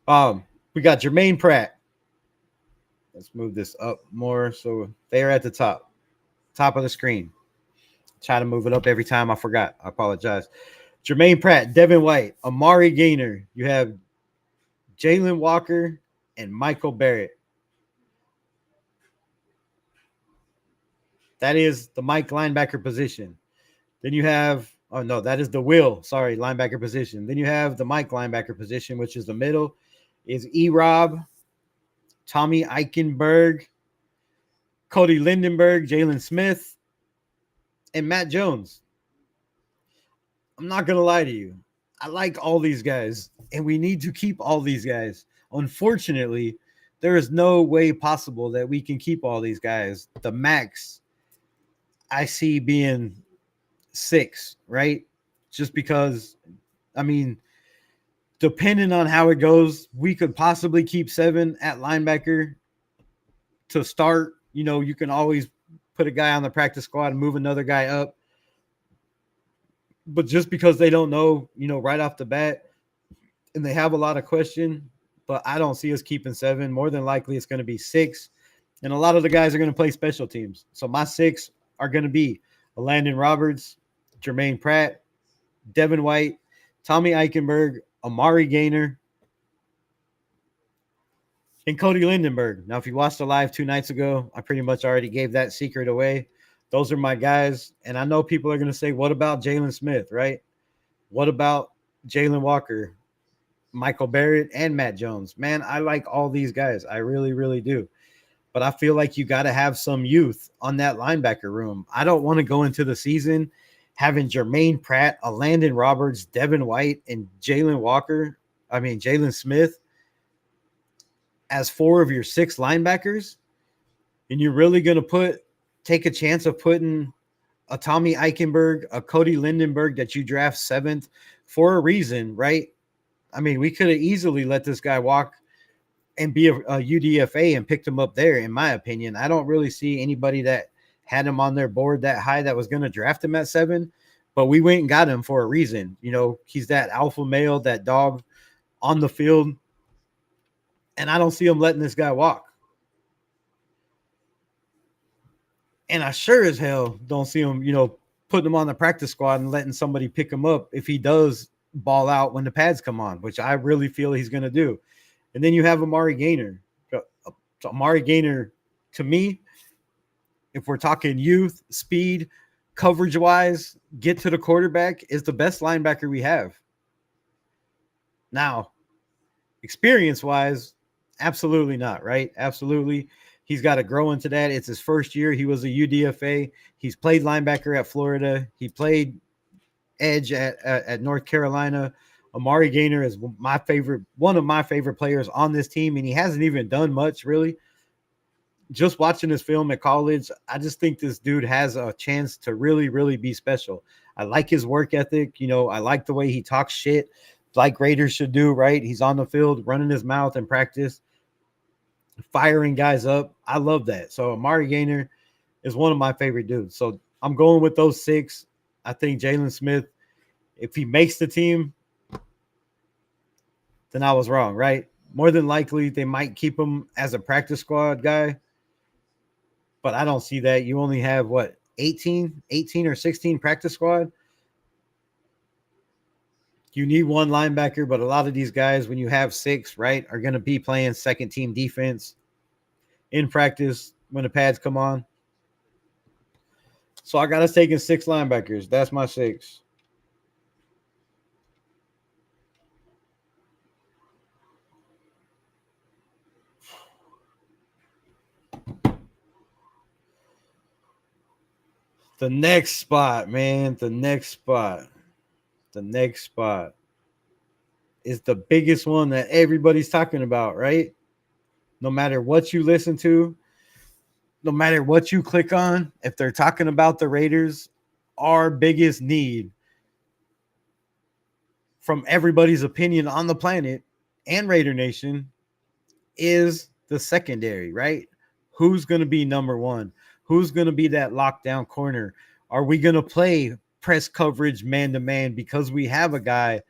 We got Jermaine Pratt. Let's move this up more so they're at the top of the screen. Try to move it up every time I forgot. I apologize. Jermaine Pratt, Devin White, Amari Gaynor. You have Jalen Walker and Michael Barrett. That is the Mike linebacker position. Then you have, oh no, that is the Will, sorry, linebacker position. Then you have the Mike linebacker position, which is the middle, is E-Rob, Tommy Eichenberg, Cody Lindenberg, Jalen Smith, and Matt Jones. I'm not going to lie to you. I like all these guys, and we need to keep all these guys. Unfortunately, there is no way possible that we can keep all these guys. The max I see being 6, right? Just because, I mean, depending on how it goes, we could possibly keep 7 at linebacker to start. You know, you can always put a guy on the practice squad and move another guy up. But just because they don't know, you know, right off the bat, and they have a lot of question, but I don't see us keeping 7. More than likely, it's going to be 6. And a lot of the guys are going to play special teams. So my 6 are going to be Landon Roberts, Jermaine Pratt, Devin White, Tommy Eichenberg, Amari Gaynor, and Cody Lindenberg. Now, if you watched the live 2 nights ago, I pretty much already gave that secret away. Those are my guys. And I know people are going to say, what about Jalen Smith, right? What about Jalen Walker, Michael Barrett, and Matt Jones? Man, I like all these guys. I really, really do. But I feel like you got to have some youth on that linebacker room. I don't want to go into the season having Jermaine Pratt, Landon Roberts, Devin White, and Jalen Smith as 4 of your 6 linebackers. And you're really going to take a chance of putting a Tommy Eichenberg, a Cody Lindenberg that you draft 7th for a reason, right? I mean, we could have easily let this guy walk and be a UDFA and picked him up there, in my opinion. I don't really see anybody that had him on their board that high that was going to draft him at 7, but we went and got him for a reason. You know, he's that alpha male, that dog on the field, and I don't see him letting this guy walk. And I sure as hell don't see him, you know, putting him on the practice squad and letting somebody pick him up if he does ball out when the pads come on, which I really feel he's going to do. And then you have Amari Gaynor. So Amari Gaynor, to me, if we're talking youth, speed, coverage-wise, get to the quarterback, is the best linebacker we have. Now, experience-wise, absolutely not, right? Absolutely. He's got to grow into that. It's his first year. He was a UDFA. He's played linebacker at Florida. He played edge at North Carolina. Amari Gaynor is one of my favorite players on this team, and he hasn't even done much, really. Just watching his film at college, I just think this dude has a chance to really, really be special. I like his work ethic. You know, I like the way he talks shit like Raiders should do, right? He's on the field running his mouth in practice, firing guys up. I love that. So Amari Gaynor is one of my favorite dudes. So I'm going with those 6. I think Jalen Smith, if he makes the team, then I was wrong, right? More than likely, they might keep him as a practice squad guy, but I don't see that. You only have, 18 or 16 practice squad? You need one linebacker, but a lot of these guys, when you have 6, right, are going to be playing second-team defense in practice when the pads come on. So I got us taking 6 linebackers. That's my 6. The next spot, man, the next spot is the biggest one that everybody's talking about, right? No matter what you listen to, no matter what you click on, if they're talking about the Raiders, our biggest need from everybody's opinion on the planet and Raider Nation, is the secondary, right? Who's going to be number one? Who's going to be that lockdown corner? Are we going to play press coverage man to man because we have a guy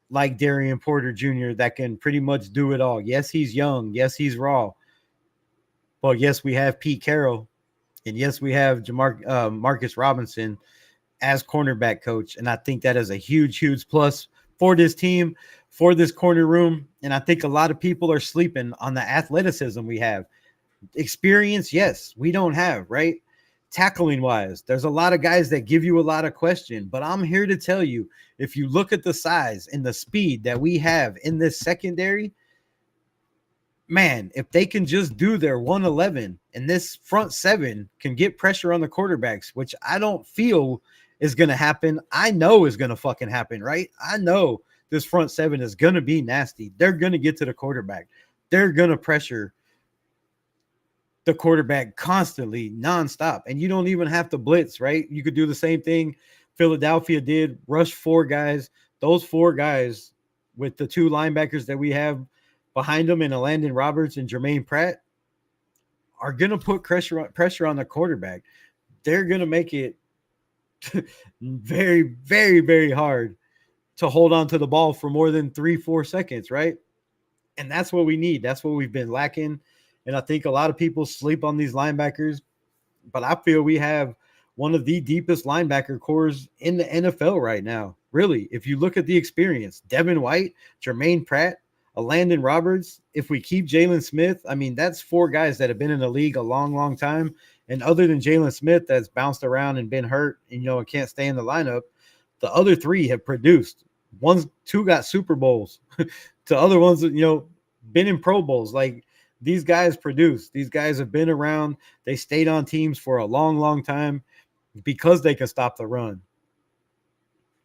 like Darian Porter Jr. that can pretty much do it all? Yes, he's young. Yes, he's raw. But yes, we have Pete Carroll. And yes, we have Marcus Robinson as cornerback coach. And I think that is a huge, huge plus for this team, for this corner room. And I think a lot of people are sleeping on the athleticism we have. Experience, yes, we don't have, right? Tackling wise, there's a lot of guys that give you a lot of question, but I'm here to tell you, if you look at the size and the speed that we have in this secondary, man, if they can just do their 111 and this front seven can get pressure on the quarterbacks, which I don't feel is going to happen. I know is going to fucking happen, right? I know this front seven is going to be nasty. They're going to get to the quarterback. They're going to pressure the quarterback constantly, nonstop. And you don't even have to blitz, right? You could do the same thing Philadelphia did, rush 4 guys. Those 4 guys with the 2 linebackers that we have behind them, and Landon Roberts and Jermaine Pratt, are going to put pressure on the quarterback. They're going to make it very, very, very hard to hold on to the ball for more than 3-4 seconds, right? And that's what we need. That's what we've been lacking. And I think a lot of people sleep on these linebackers, but I feel we have one of the deepest linebacker cores in the NFL right now. Really, if you look at the experience, Devin White, Jermaine Pratt, Landon Roberts, if we keep Jalen Smith, I mean, that's 4 guys that have been in the league a long, long time. And other than Jalen Smith, that's bounced around and been hurt and, and can't stay in the lineup, the other 3 have produced. 2 got Super Bowls. The other ones, been in Pro Bowls. Like, these guys produce. These guys have been around. They stayed on teams for a long, long time because they can stop the run,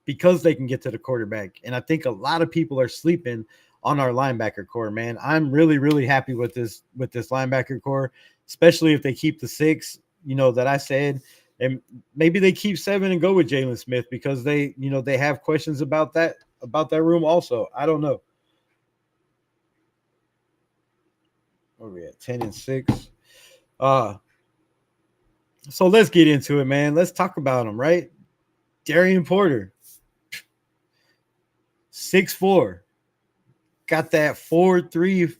because they can get to the quarterback. And I think a lot of people are sleeping on our linebacker core, man. I'm really, really happy with this linebacker core, especially if they keep the 6, that I said, and maybe they keep 7 and go with Jalen Smith because they have questions about that room also. I don't know. Where are we at? 10-6. So let's get into it, man. Let's talk about him, right? Darian Porter, 6'4", got that 4.3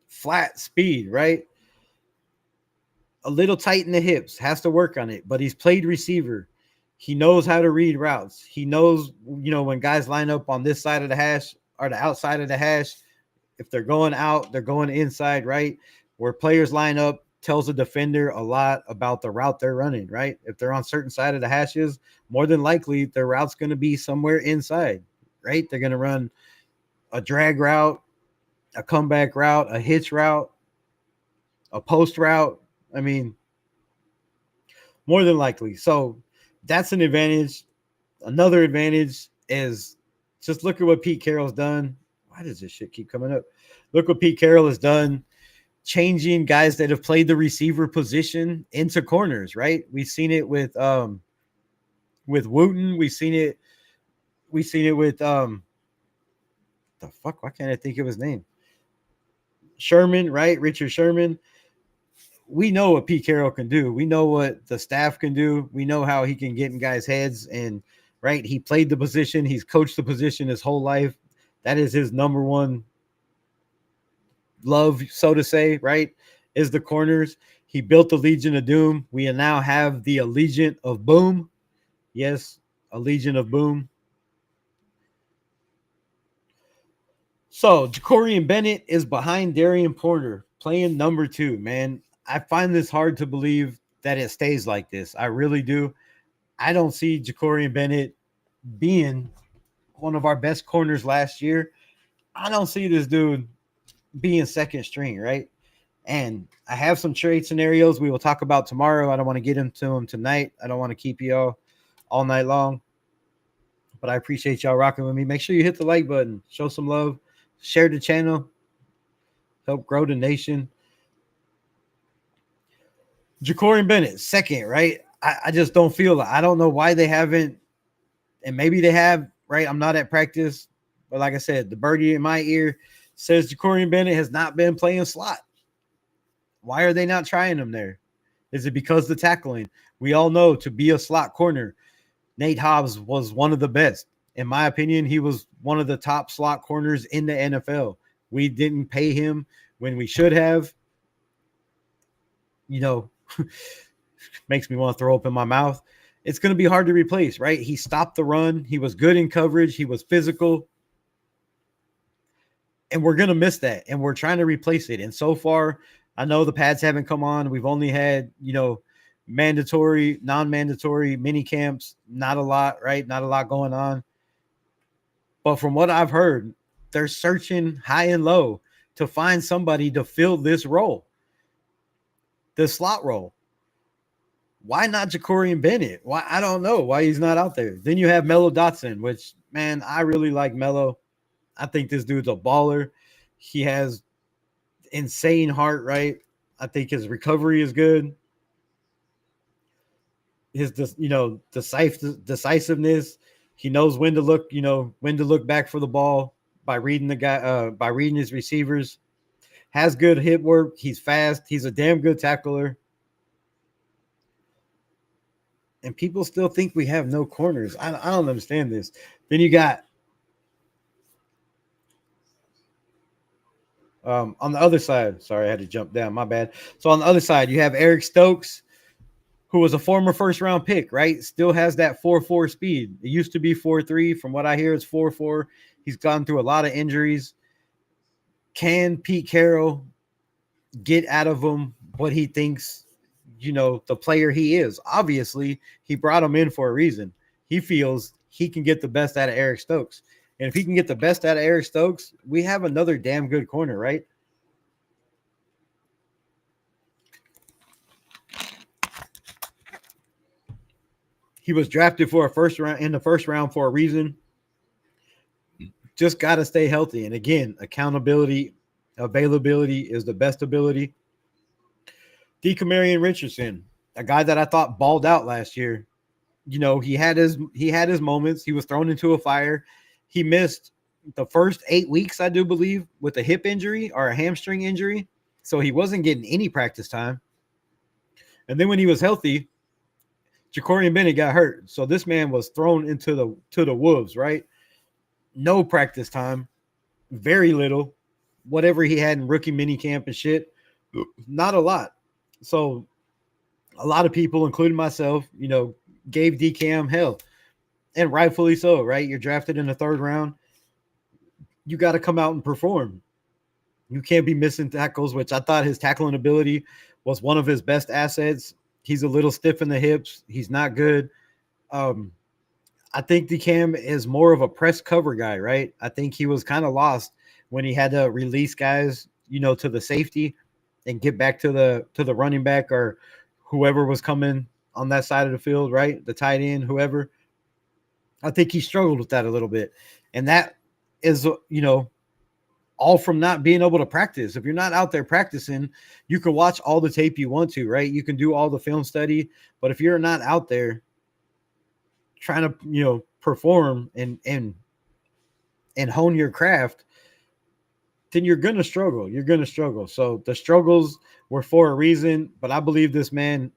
flat speed, right? A little tight in the hips, has to work on it, but he's played receiver. He knows how to read routes. He knows, when guys line up on this side of the hash or the outside of the hash, if they're going out, they're going inside, right? Where players line up tells a defender a lot about the route they're running, right? If they're on certain side of the hashes, more than likely their route's going to be somewhere inside, right? They're going to run a drag route, a comeback route, a hitch route, a post route. I mean, more than likely. So that's an advantage. Another advantage is just look at what Pete Carroll's done. Why does this shit keep coming up? Look what Pete Carroll has done, changing guys that have played the receiver position into corners, right? We've seen it with Wooten. We've seen it with the fuck, why can't I think of his name? Sherman, right? Richard Sherman. We know what Pete Carroll can do. We know what the staff can do. We know how he can get in guys' heads. And right, he played the position. He's coached the position his whole life. That is his number one love, so to say, right, is the corners. He built the Legion of Doom. We now have the Allegiant of Boom. Yes, a Legion of Boom. So Jacorian Bennett is behind Darian Porter, playing number 2, man. I find this hard to believe that it stays like this. I really do. I don't see Jacorian Bennett being one of our best corners last year. I don't see this dude being second string, right? And I have some trade scenarios we will talk about tomorrow. I don't want to get into them tonight. I don't want to keep you all night long. But I appreciate y'all rocking with me. Make sure you hit the like button. Show some love. Share the channel. Help grow the nation. Jacorian Bennett, second, right? I just don't feel it. I don't know why they haven't, and maybe they have, right? I'm not at practice. But like I said, the birdie in my ear says Jacorian Bennett has not been playing slot. Why are they not trying him there? Is it because the tackling? We all know to be a slot corner, Nate Hobbs was one of the best. In my opinion, he was one of the top slot corners in the NFL. We didn't pay him when we should have. You know, makes me want to throw up in my mouth. It's going to be hard to replace, right? He stopped the run. He was good in coverage. He was physical. And we're going to miss that. And we're trying to replace it. And so far, I know the pads haven't come on. We've only had, mandatory, non-mandatory mini camps. Not a lot, right? Not a lot going on. But from what I've heard, they're searching high and low to find somebody to fill this role, the slot role. Why not Jacorian Bennett? Why? I don't know why he's not out there. Then you have Mello Dotson, which, man, I really like Mello. I think this dude's a baller. He has insane heart, right? I think his recovery is good. His, decisiveness. He knows when to look back for the ball by reading by reading his receivers. Has good hip work. He's fast. He's a damn good tackler. And people still think we have no corners. I don't understand this. Then you got on the other side. Sorry, I had to jump down. My bad. So on the other side, you have Eric Stokes, who was a former first-round pick, right? Still has that 4.4 speed. It used to be 4.3. From what I hear, it's 4.4. He's gone through a lot of injuries. Can Pete Carroll get out of him what he thinks, the player he is? Obviously, he brought him in for a reason. He feels he can get the best out of Eric Stokes. And if he can get the best out of Eric Stokes, we have another damn good corner, right? He was drafted for in the first round for a reason. Just got to stay healthy. And again, accountability, availability is the best ability. DeCamarion Richardson, a guy that I thought balled out last year. He had his moments. He was thrown into a fire. He missed the first 8 weeks, I do believe, with a hip injury or a hamstring injury. So he wasn't getting any practice time. And then when he was healthy, Jacorian Bennett got hurt. So this man was thrown into the wolves, right? No practice time, very little. Whatever he had in rookie minicamp and shit, not a lot. So a lot of people, including myself, gave DCam hell. And rightfully so, right? You're drafted in the third round. You got to come out and perform. You can't be missing tackles, which I thought his tackling ability was one of his best assets. He's a little stiff in the hips. He's not good. I think DCam is more of a press cover guy, right? I think he was kind of lost when he had to release guys, to the safety and get back to the running back or whoever was coming on that side of the field, right? The tight end, whoever. I think he struggled with that a little bit. And that is, all from not being able to practice. If you're not out there practicing, you can watch all the tape you want to, right? You can do all the film study, but if you're not out there trying to, perform and hone your craft, then you're going to struggle. You're going to struggle. So the struggles were for a reason, but I believe this man,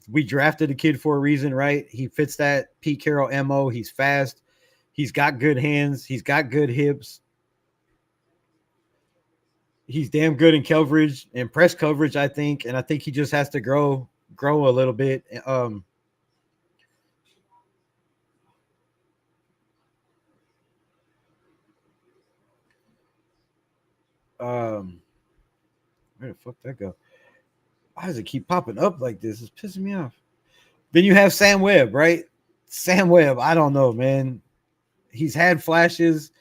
we drafted a kid for a reason, right? He fits that Pete Carroll MO. He's fast. He's got good hands. He's got good hips. He's damn good in coverage and press coverage, I think. And I think he just has to grow a little bit. Where the fuck that go? Why does it keep popping up like this? It's pissing me off. Then you have Sam Webb, right? Sam Webb, I don't know, man. He's had flashes,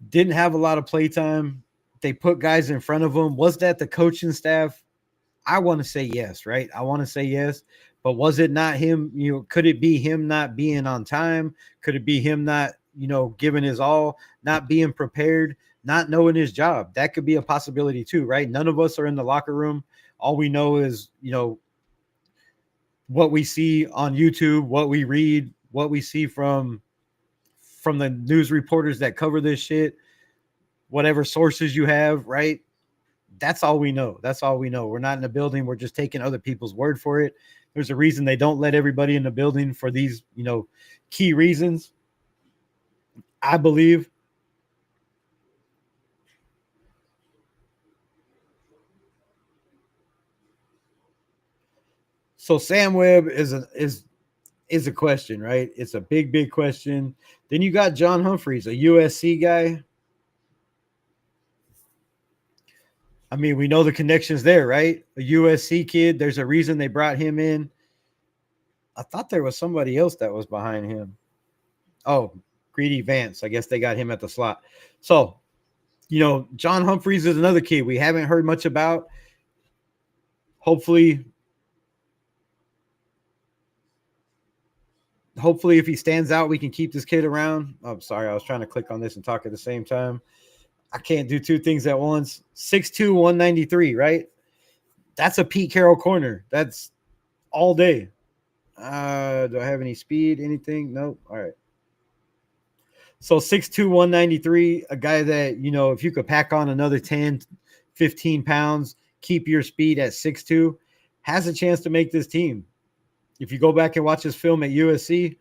didn't have a lot of play time. They put guys in front of him. Was that the coaching staff? I want to say yes, right? I want to say yes. But was it not him? Could it be him not being on time? Could it be him not, giving his all, not being prepared, not knowing his job? That could be a possibility too, right? None of us are in the locker room. All we know is, what we see on YouTube, what we read, what we see from from the news reporters that cover this shit, whatever sources you have, right? That's all we know. That's all we know. We're not in the building. We're just taking other people's word for it. There's a reason they don't let everybody in the building for these, key reasons, I believe. So Sam Webb is a question, right? It's a big question. Then you got John Humphreys, a USC guy. I mean, we know the connections there, right? A USC kid. There's a reason they brought him in. I thought there was somebody else that was behind him. Oh, Greedy Vance. I guess they got him at the slot. So, John Humphreys is another kid we haven't heard much about. Hopefully, if he stands out, we can keep this kid around. I'm sorry, I was trying to click on this and talk at the same time. I can't do two things at once. 6'2", 193, right? That's a Pete Carroll corner. That's all day. Do I have any speed, anything? Nope. All right. So 6'2", 193, a guy that, if you could pack on another 10, 15 pounds, keep your speed at 6'2", has a chance to make this team. If you go back and watch his film at USC,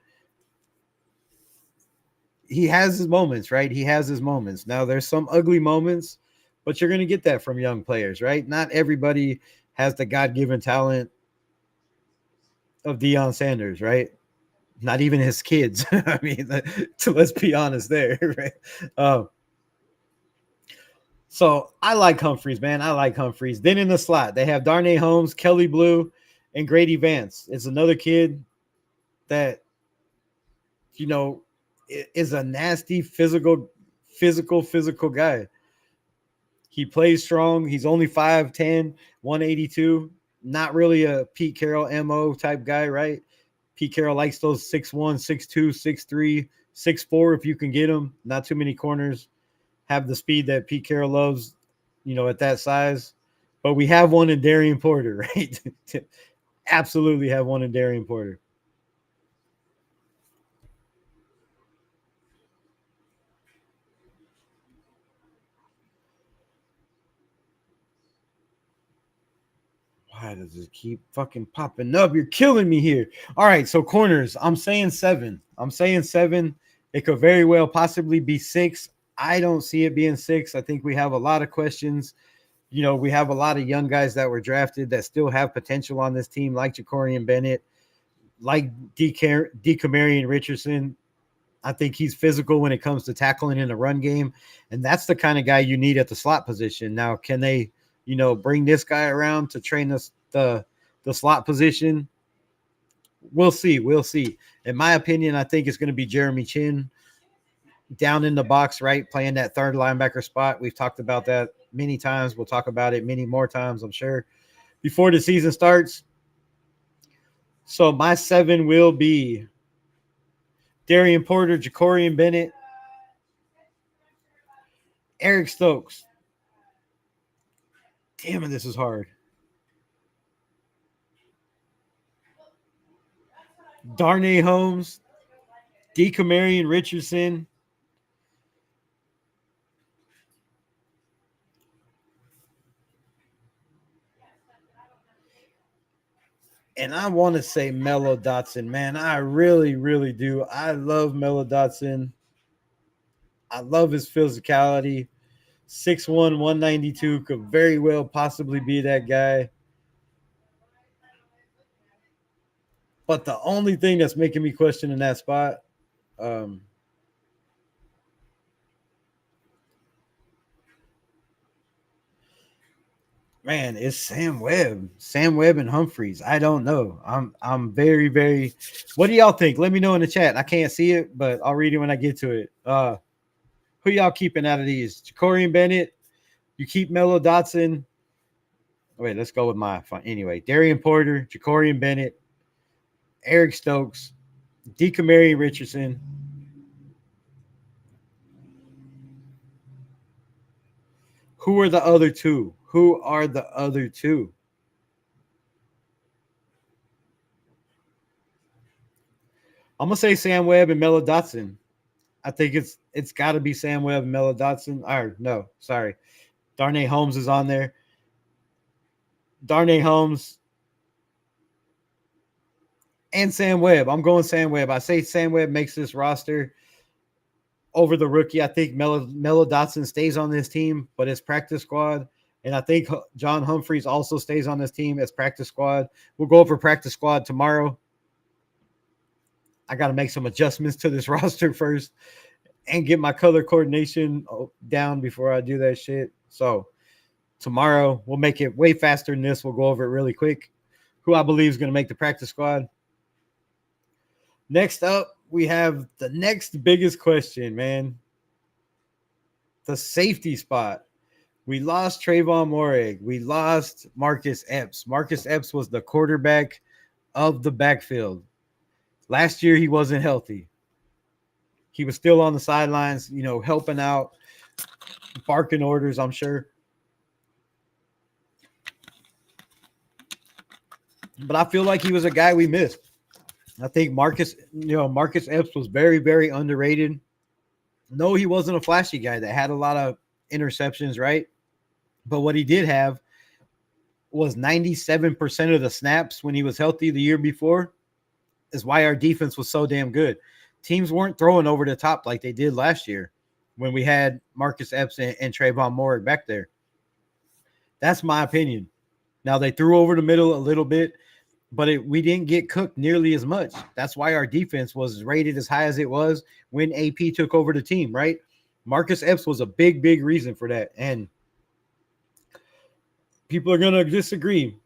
he has his moments, right? He has his moments. Now, there's some ugly moments, but you're going to get that from young players, right? Not everybody has the God-given talent of Deion Sanders, right? Not even his kids. I mean, let's be honest there, right? So I like Humphreys, man. I like Humphreys. Then in the slot, they have Darnay Holmes, Kelly Blue, and Grady Vance. It's another kid that, is a nasty physical guy. He plays strong. He's only 5'10", 182. Not really a Pete Carroll MO type guy, right? Pete Carroll likes those 6'1", 6'2", 6'3", 6'4" if you can get them. Not too many corners have the speed that Pete Carroll loves, at that size. But we have one in Darian Porter, right? Absolutely have one in Darian Porter. Why does it keep fucking popping up? You're killing me here. All right, so corners. I'm saying 7. It could very well possibly be 6. I don't see it being 6. I think we have a lot of questions. We have a lot of young guys that were drafted that still have potential on this team, like Jacorian Bennett, like Dekamarion Richardson. I think he's physical when it comes to tackling in the run game, and that's the kind of guy you need at the slot position. Now, can they bring this guy around to train us the slot position? We'll see. In my opinion, I think it's going to be Jeremy Chin down in the box, right, playing that third linebacker spot. We've talked about that many times. We'll talk about it many more times, I'm sure, before the season starts. So my 7 will be Darian Porter, Jacorian Bennett, Eric Stokes. Damn it, this is hard. Darnay Holmes, Dekamarion Richardson, and I want to say Mello Dotson, man. I really, really do. I love Mello Dotson. I love his physicality. 6'1", 192 could very well possibly be that guy. But the only thing that's making me question in that spot, man, is Sam Webb. Sam Webb and Humphreys. I don't know. I'm very, very. What do y'all think? Let me know in the chat. I can't see it, but I'll read it when I get to it. Who y'all keeping out of these? Jacorian Bennett. You keep Mello Dotson. Wait, let's go with my fun. Anyway, Darian Porter, Jacorian Bennett, Eric Stokes, Dekamarion Richardson. Who are the other two? I'm going to say Sam Webb and Mello Dotson. I think it's got to be Sam Webb and Melo Dotson. Or no, sorry, Darnay Holmes is on there. Darnay Holmes and Sam Webb. I'm going Sam Webb. I say Sam Webb makes this roster over the rookie. I think Melo Dotson stays on this team, but it's practice squad. And I think John Humphreys also stays on this team as practice squad. We'll go over practice squad tomorrow. I got to make some adjustments to this roster first and get my color coordination down before I do that shit. So tomorrow we'll make it way faster than this. We'll go over it really quick. Who I believe is going to make the practice squad. Next up, we have the next biggest question, man. The safety spot. We lost Trayvon Moehrig. We lost Marcus Epps. Marcus Epps was the quarterback of the backfield. Last year, he wasn't healthy. He was still on the sidelines, helping out, barking orders, I'm sure. But I feel like he was a guy we missed. I think Marcus Epps was very, very underrated. No, he wasn't a flashy guy that had a lot of interceptions, right? But what he did have was 97% of the snaps when he was healthy the year before, is why our defense was so damn good. Teams weren't throwing over the top like they did last year when we had Marcus Epps and Trayvon Moehrig back there. That's my opinion. Now, they threw over the middle a little bit, but we didn't get cooked nearly as much. That's why our defense was rated as high as it was when AP took over the team, right? Marcus Epps was a big, big reason for that. And people are going to disagree.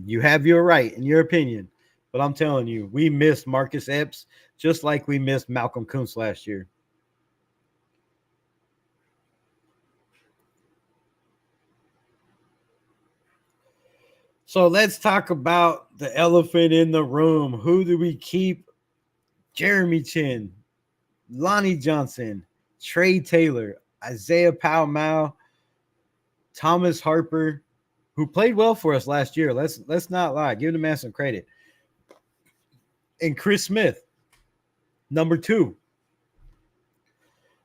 You have your right in your opinion. But I'm telling you, we missed Marcus Epps just like we missed Malcolm Kuntz last year. So let's talk about the elephant in the room. Who do we keep? Jeremy Chin, Lonnie Johnson, Trey Taylor, Isaiah Powell-Mao, Thomas Harper, who played well for us last year. Let's not lie. Give the man some credit. And Chris Smith, number 2,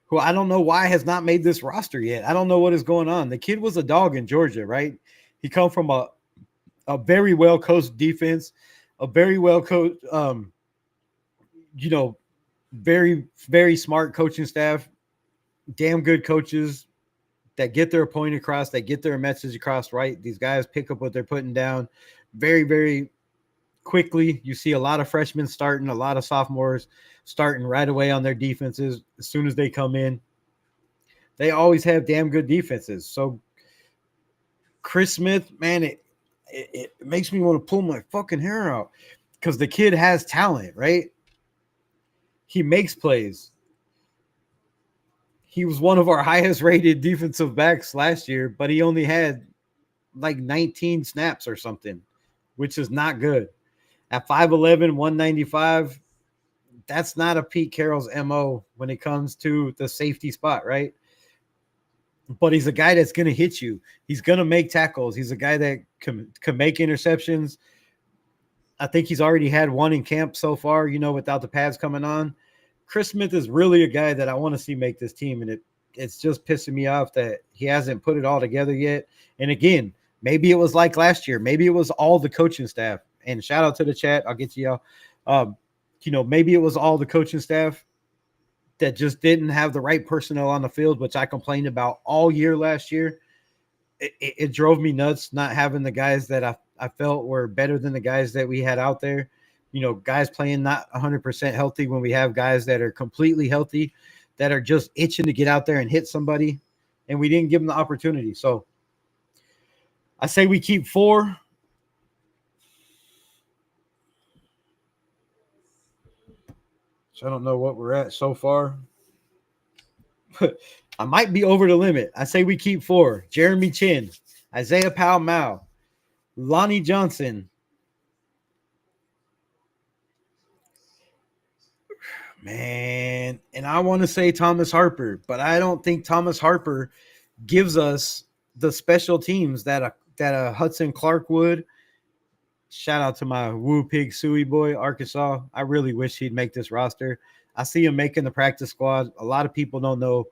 who I don't know why has not made this roster yet. I don't know what is going on. The kid was a dog in Georgia, right? He come from a very well-coached defense, a very well-coached, very, very smart coaching staff, damn good coaches that get their point across, that get their message across, right? These guys pick up what they're putting down very, very quickly. You see a lot of freshmen starting, a lot of sophomores starting right away on their defenses as soon as they come in. They always have damn good defenses. So Chris Smith, man, it makes me want to pull my fucking hair out because the kid has talent, right? He makes plays. He was one of our highest rated defensive backs last year, but he only had like 19 snaps or something, which is not good. At 5'11", 195, that's not a Pete Carroll's MO when it comes to the safety spot, right? But he's a guy that's going to hit you. He's going to make tackles. He's a guy that can make interceptions. I think he's already had one in camp so far, without the pads coming on. Chris Smith is really a guy that I want to see make this team, and it's just pissing me off that he hasn't put it all together yet. And again, maybe it was like last year. Maybe it was all the coaching staff. And shout out to the chat. I'll get to y'all. Maybe it was all the coaching staff that just didn't have the right personnel on the field, which I complained about all year last year. It drove me nuts not having the guys that I felt were better than the guys that we had out there. Guys playing not 100% healthy when we have guys that are completely healthy, that are just itching to get out there and hit somebody, and we didn't give them the opportunity. So I say we keep 4. So I don't know what we're at so far. I might be over the limit. I say we keep 4. Jeremy Chin, Isaiah Powell-Mao, Lonnie Johnson. Man, and I want to say Thomas Harper, but I don't think Thomas Harper gives us the special teams that a Hudson Clark would. Shout out to my Woo Pig Suey boy, Arkansas. I really wish he'd make this roster. I see him making the practice squad. A lot of people don't know,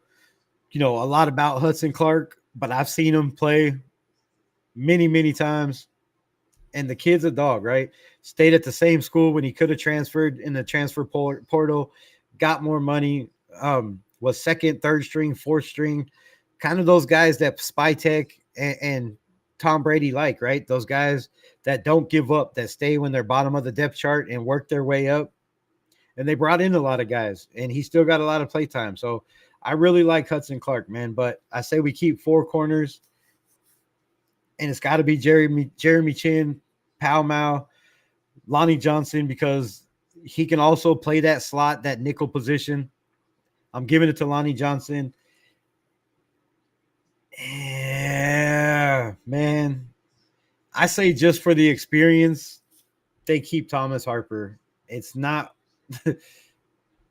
a lot about Hudson Clark, but I've seen him play many, many times. And the kid's a dog, right? Stayed at the same school when he could have transferred in the transfer portal, got more money, was second, third string, fourth string, kind of those guys that Spytek and Tom Brady like, right? Those guys that don't give up, that stay when they're bottom of the depth chart and work their way up. And they brought in a lot of guys, and he still got a lot of play time. So I really like Hudson Clark, man. But I say we keep four corners, and it's got to be Jeremy Chin, Pal Mao, Lonnie Johnson, because he can also play that slot, that nickel position. I'm giving it to Lonnie Johnson. Yeah, man. I say just for the experience, they keep Thomas Harper. It's not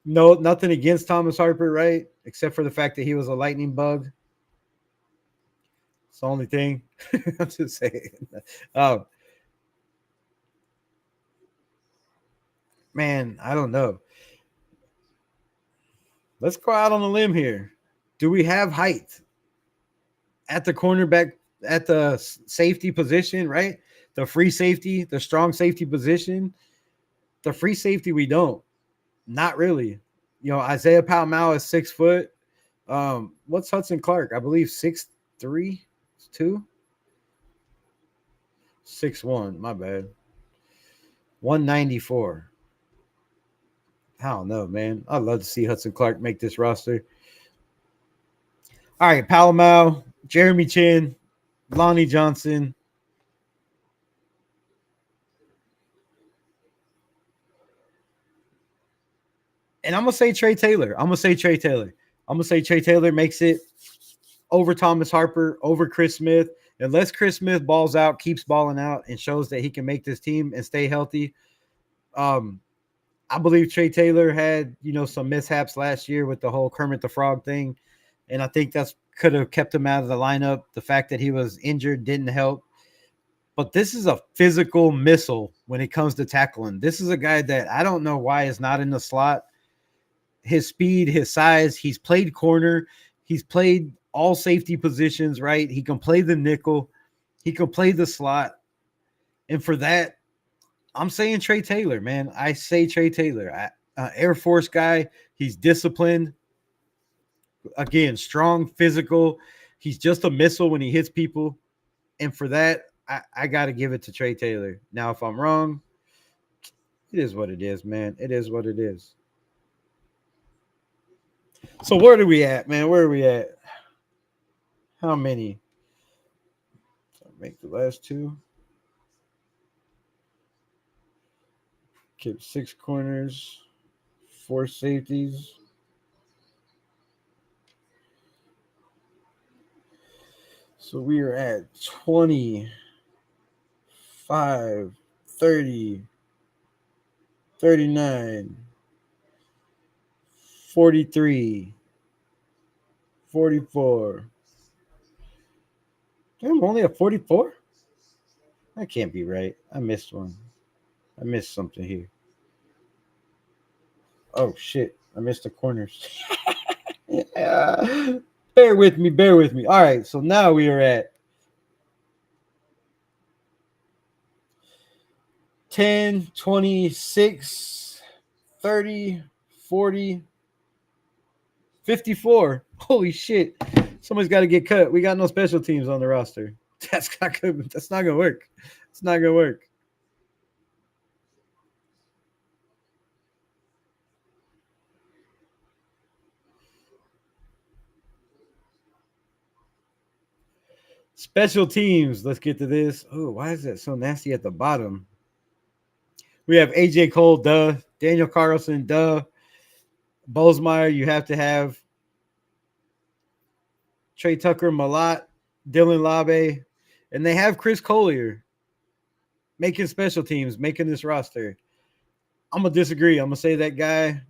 nothing against Thomas Harper, right? Except for the fact that he was a lightning bug. It's the only thing. I'm just saying. Oh, man, I don't know. Let's go out on a limb here. Do we have height at the cornerback, at the safety position, right? The free safety, the strong safety position. The free safety, we don't. Not really. Isaiah Palmau is 6 foot. What's Hudson Clark? I believe 6'3", 2, 6'1". My bad. 194. I don't know, man. I'd love to see Hudson Clark make this roster. All right, Palomau, Jeremy Chin, Lonnie Johnson. And I'm going to say Trey Taylor. I'm going to say Trey Taylor makes it over Thomas Harper, over Chris Smith. Unless Chris Smith balls out, keeps balling out, and shows that he can make this team and stay healthy. I believe Trey Taylor had, some mishaps last year with the whole Kermit the Frog thing. And I think that's could have kept him out of the lineup. The fact that he was injured didn't help. But this is a physical missile when it comes to tackling. This is a guy that I don't know why is not in the slot. His speed, his size, he's played corner. He's played all safety positions, right? He can play the nickel. He can play the slot. And for that, I'm saying Trey Taylor, man. I say Trey Taylor. Air Force guy. He's disciplined. Again, strong, physical. He's just a missile when he hits people. And for that, I got to give it to Trey Taylor. Now, if I'm wrong, it is what it is, man. It is what it is. So where are we at, man? Where are we at? How many? Make the last two. Keep 6 corners, 4 safeties. So we are at 25, 30, 39, 43, 44. I'm only at 44? That can't be right. I missed one. I missed something here. Oh, shit. I missed the corners. Yeah. Bear with me. All right, so now we are at 10, 26, 30, 40, 54. Holy shit. Somebody's got to get cut. We got no special teams on the roster. That's not good. That's not going to work. It's not going to work. Special teams. Let's get to this. Oh, why is that so nasty at the bottom? We have AJ Cole, duh. Daniel Carlson, duh. Bozemeyer, you have to have Trey Tucker, Malat, Dylan Labe, and they have Chris Collier making special teams, making this roster. I'm going to disagree. I'm going to say that guy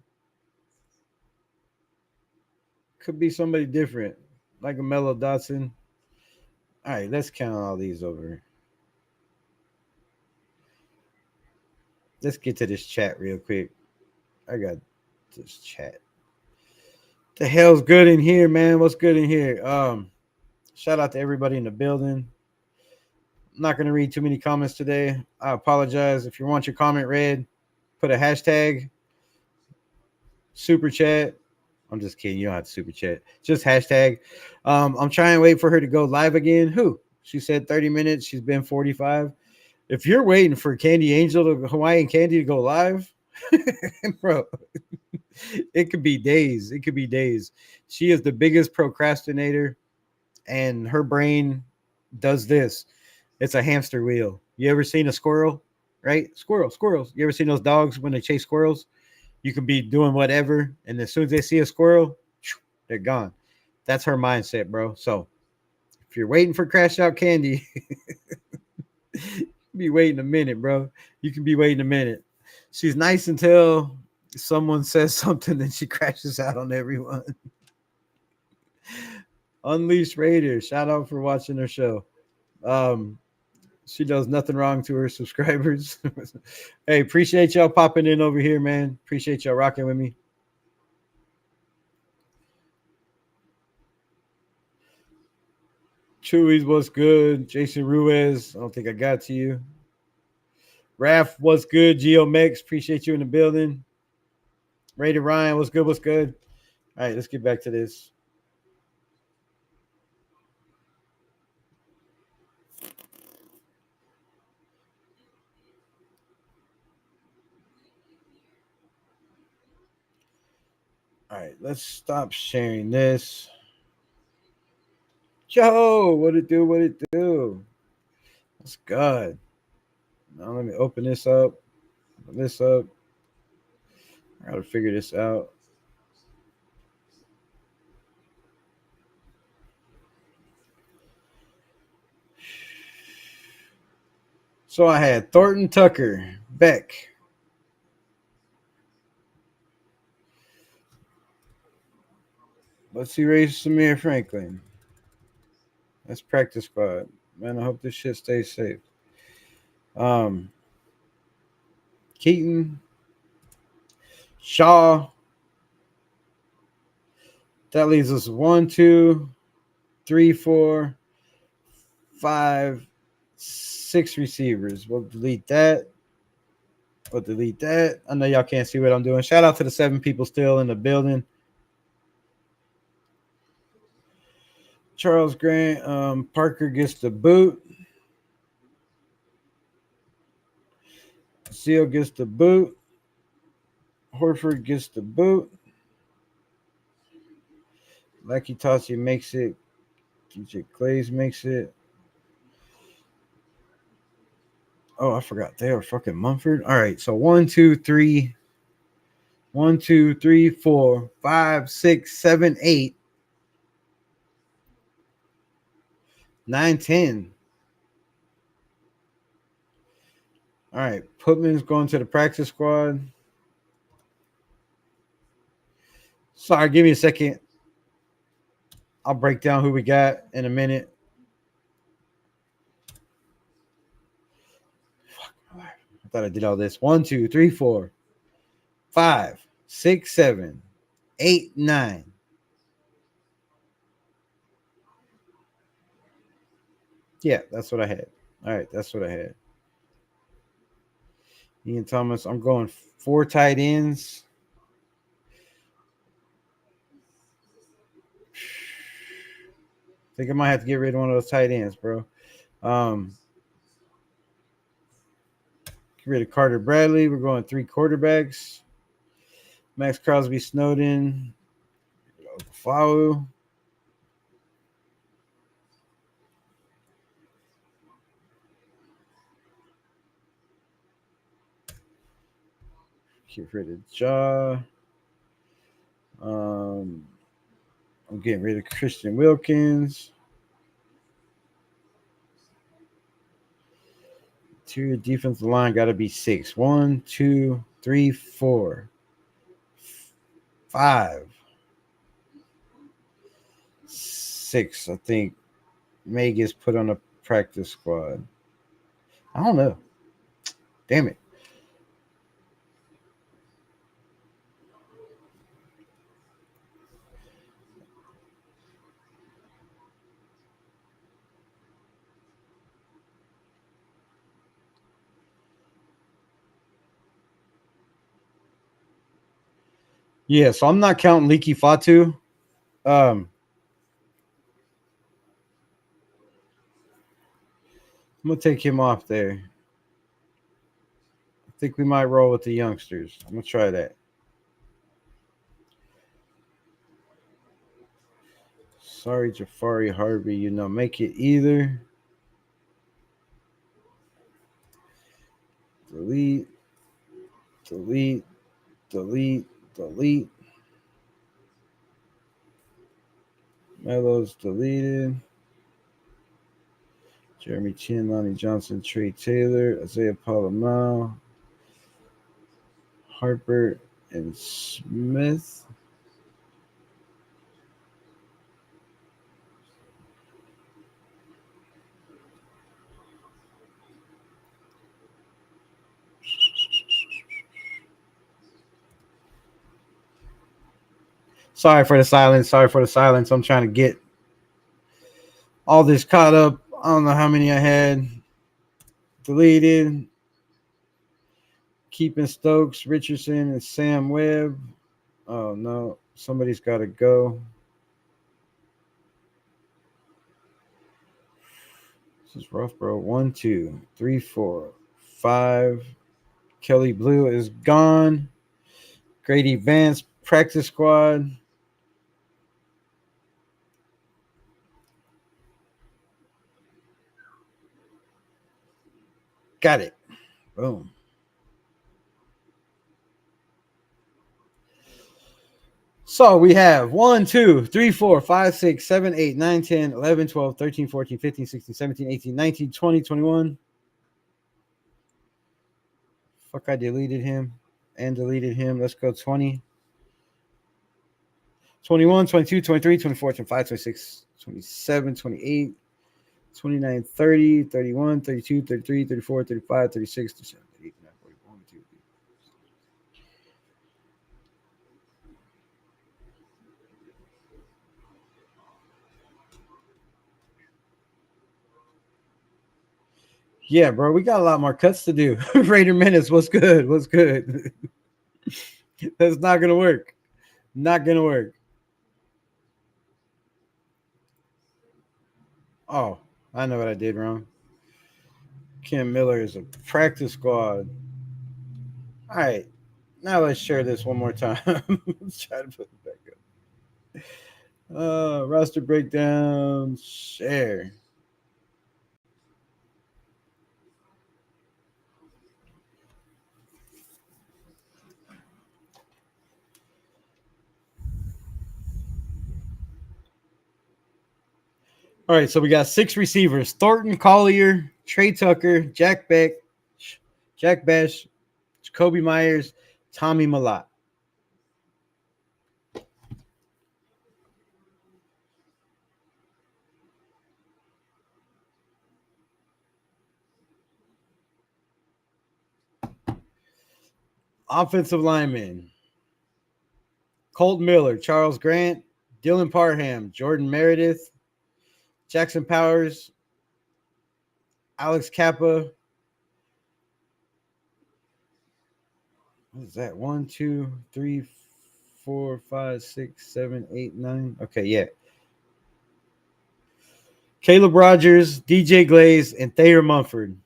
could be somebody different, like a Mello Dotson. All right, let's count all these over. Let's get to this chat real quick. I got this chat. The hell's good in here, man? What's good in here? Shout out to everybody in the building. I'm not gonna read too many comments today. I apologize. If you want your comment read, put a hashtag super chat. I'm just kidding. You don't have to super chat. Just hashtag. I'm trying to wait for her to go live again. Who? She said 30 minutes. She's been 45. If you're waiting for Candy Angel to Hawaiian Candy to go live, bro, it could be days. It could be days. She is the biggest procrastinator, and her brain does this. It's a hamster wheel. You ever seen a squirrel? Right? Squirrels. You ever seen those dogs when they chase squirrels? You could be doing whatever, and as soon as they see a squirrel, they're gone. That's her mindset, bro. So if you're waiting for Crash Out Candy, be waiting a minute, bro. You can be waiting a minute. She's nice until someone says something, then she crashes out on everyone. Unleashed Raider, shout out for watching her show. She does nothing wrong to her subscribers. Hey, appreciate y'all popping in over here, man. Appreciate y'all rocking with me. Chewy's, what's good? Jason Ruiz, I don't think I got to you. Raph, what's good? GeoMex, appreciate you in the building. Raider Ryan, what's good? What's good? All right, let's get back to this. All right, let's stop sharing this. Yo, what it do? What it do? That's good. Now let me open this up. Open this up. I gotta figure this out. So I had Thornton Tucker, Beck. Let's erase Samir Franklin. That's practice squad. Man, I hope this shit stays safe. Keaton, Shaw. That leaves us 1, 2, 3, 4, 5, 6 receivers. We'll delete that. We'll delete that. I know y'all can't see what I'm doing. Shout out to the 7 people still in the building. Charles Grant, Parker gets the boot. Seal gets the boot. Horford gets the boot. Lucky Tassi makes it. DJ Clays makes it. Oh, I forgot. They are fucking Mumford. All right. So 1, 2, 3. 1, 2, 3, 4, 5, 6, 7, 8. 9, 10. All right. Putman's going to the practice squad. Sorry, give me a second. I'll break down who we got in a minute. I thought I did all this. 1, 2, 3, 4, 5, 6, 7, 8, 9. Yeah, that's what I had. All right, that's what I had. Ian Thomas, I'm going 4 tight ends. I think I might have to get rid of one of those tight ends, bro. Get rid of Carter Bradley. We're going 3 quarterbacks. Max Crosby, Snowden, Fau. Get rid of Ja. I'm getting rid of Christian Wilkins. Interior defensive line got to be 6. 1, 2, 3, 4, 5, 6. I think May gets put on a practice squad. I don't know. Damn it. Yeah, so I'm not counting Leaky Fatu. I'm gonna take him off there. I think we might roll with the youngsters. I'm gonna try that. Sorry, Jafari Harvey, you know, make it either. Delete, delete, delete, delete. Melo's deleted. Jeremy Chin, Lonnie Johnson, Trey Taylor, Isaiah Palomar, Harper, and Smith. Sorry for the silence. Sorry for the silence. I'm trying to get all this caught up. I don't know how many I had deleted. Keeping Stokes, Richardson, and Sam Webb. Oh no, somebody's got to go. This is rough, bro. 1, 2, 3, 4, 5. Kelly Blue is gone. Grady Vance, practice squad. Got it. Boom. So we have 1, 2, 3, 4, 5, 6, 7, 8, 9, 10, 11, 12, 13, 14, 15, 16, 17, 18, 19, 20, 21. Fuck, I deleted him and deleted him. Let's go 20, 21, 22, 23, 24, 25, 26, 27, 28, 29, 30, 31, 32, 33, 34, 35, 36, 37, 38, 39, 40, 41, 42. Yeah, bro, we got a lot more cuts to do. Raider Menace, what's good? What's good? That's not gonna work. Not gonna work. Oh, I know what I did wrong. Kim Miller is a practice squad. All right, now let's share this one more time. Let's try to put it back up. Roster breakdown. Share. All right, so we got 6 receivers: Thornton Collier, Trey Tucker, Jack Beck, Jack Bash, Jacoby Myers, Tommy Malott. Offensive linemen: Colt Miller, Charles Grant, Dylan Parham, Jordan Meredith, Jackson Powers, Alex Kappa. What is that? 1, 2, 3, 4, 5, 6, 7, 8, 9. Okay, yeah. Caleb Rogers, DJ Glaze, and Thayer Mumford.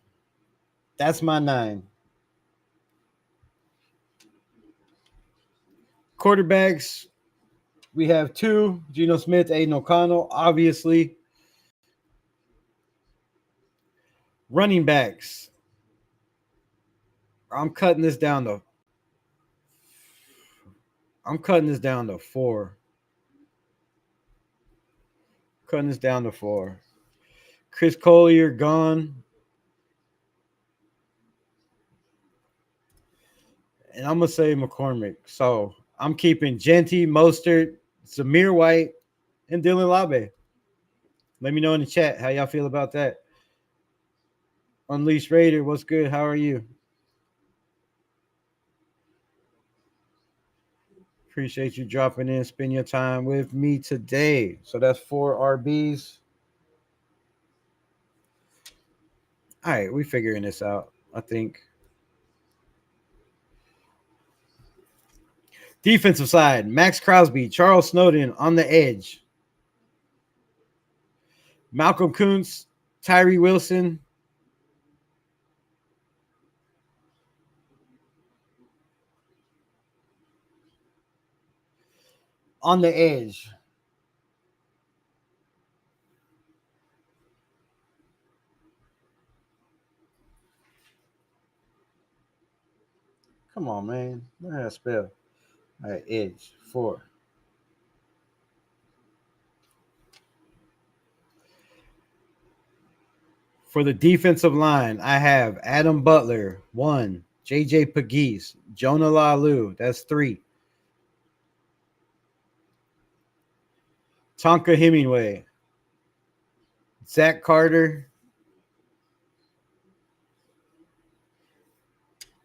That's my 9. Quarterbacks, we have 2: Geno Smith, Aiden O'Connell, obviously. Running backs, I'm cutting this down to 4. Cutting this down to 4. Chris Collier gone. And I'm gonna say McCormick. So I'm keeping Genty, Mostert, Zamir White, and Dylan Labe. Let me know in the chat how y'all feel about that. Unleashed Raider, what's good? How are you? Appreciate you dropping in, spend your time with me today. So that's 4 RBs. All right, we figuring this out, I think. Defensive side, Max Crosby, Charles Snowden on the edge. Malcolm Kuntz, Tyree Wilson. On the edge. Come on, man. Learn how to spell. All right, edge. 4. For the defensive line, I have Adam Butler, 1. JJ Pegues, Jonah Lalu, that's 3. Tonka Hemingway, Zach Carter,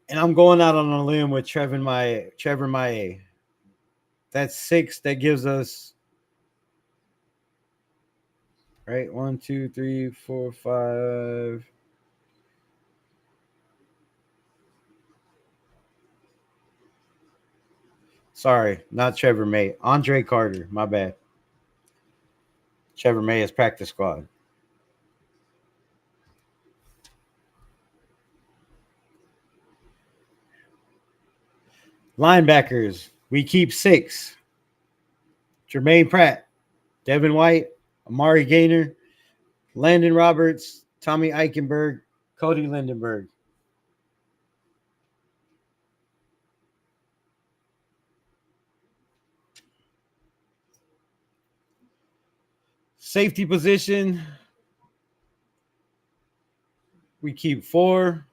and I'm going out on a limb with Trevor Maye. That's 6. That gives us, right, 1, 2, 3, 4, 5. Sorry, not Trevor May. Andre Carter, my bad. Trevor May is practice squad. Linebackers, we keep 6. Jermaine Pratt, Devin White, Amari Gaynor, Landon Roberts, Tommy Eichenberg, Cody Lindenberg. Safety position, we keep 4.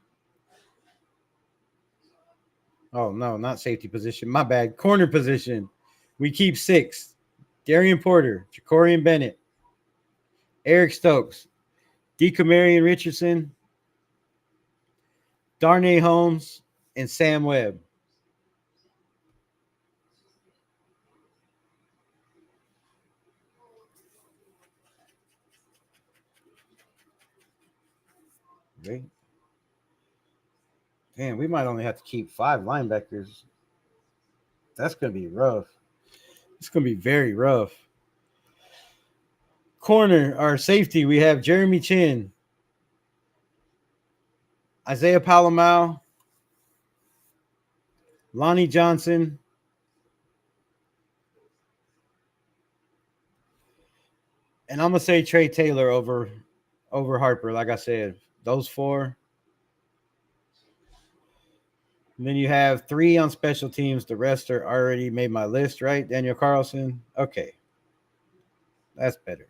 Oh, no, not safety position. My bad. Corner position, we keep 6. Darian Porter, Jacorian Bennett, Eric Stokes, DeCamarion Richardson, Darnay Holmes, and Sam Webb. Okay. Damn, we might only have to keep 5 linebackers. That's going to be rough. It's going to be very rough. Corner, our safety, we have Jeremy Chin, Isaiah Palomau, Lonnie Johnson, and I'm going to say Trey Taylor over Harper, like I said. Those 4. And then you have 3 on special teams. The rest are already made my list, right? Daniel Carlson. Okay. That's better.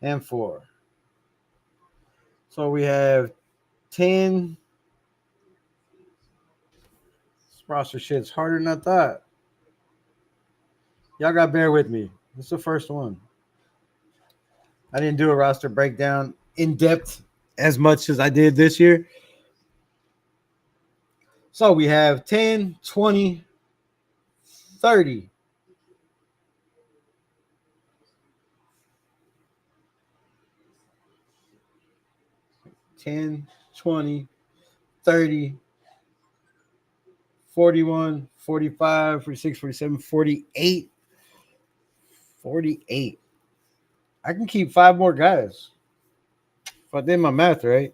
And 4. So we have 10. This roster shit's harder than I thought. Y'all got to bear with me. This is the first one. I didn't do a roster breakdown in depth as much as I did this year. So we have 10, 20, 30. $10, $20, $30, $41, $45, $46, $47, $48. $48. I can keep 5 more guys. If I did my math right.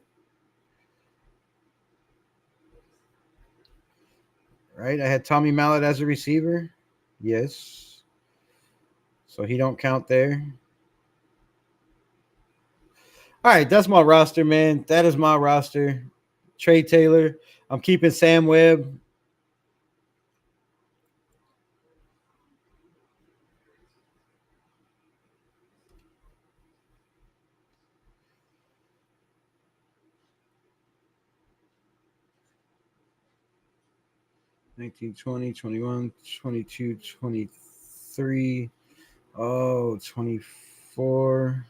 Right? I had Tommy Mallet as a receiver. Yes. So he don't count there. All right, that's my roster, man. That is my roster. Trey Taylor. I'm keeping Sam Webb. $19, $20, $21, $22, $23. Oh, $24.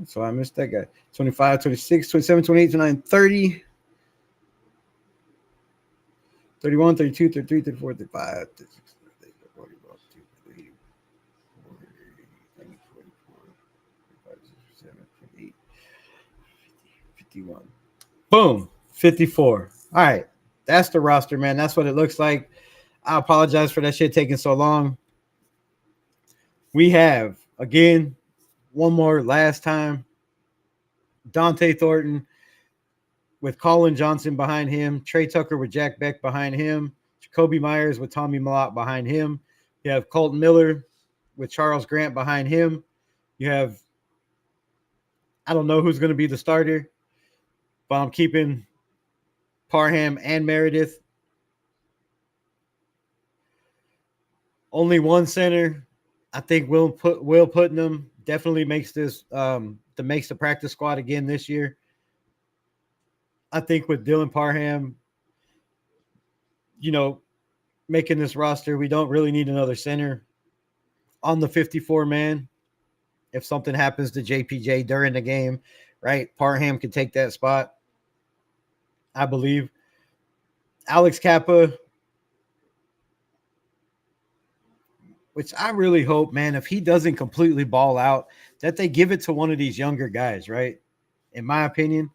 So I missed that guy. 25, 26, 27, 28, 29, 30. 31, 32, 33, 34, 35, 36, 37, 40, 42, 43, 44, 45, 47, 58, 51. Boom. 54. All right. That's the roster, man. That's what it looks like. I apologize for that shit taking so long. We have, again, one more last time. Dante Thornton with Colin Johnson behind him. Trey Tucker with Jack Beck behind him. Jacoby Myers with Tommy Malott behind him. You have Colton Miller with Charles Grant behind him. You have, I don't know who's going to be the starter, but I'm keeping Parham and Meredith. Only one center. I think Will Putnam definitely makes this makes the practice squad again this year. I think with Dylan Parham, making this roster, we don't really need another center on the 54 man. If something happens to JPJ during the game, right? Parham can take that spot, I believe. Alex Kappa, which I really hope, man, if he doesn't completely ball out, that they give it to one of these younger guys, right? In my opinion.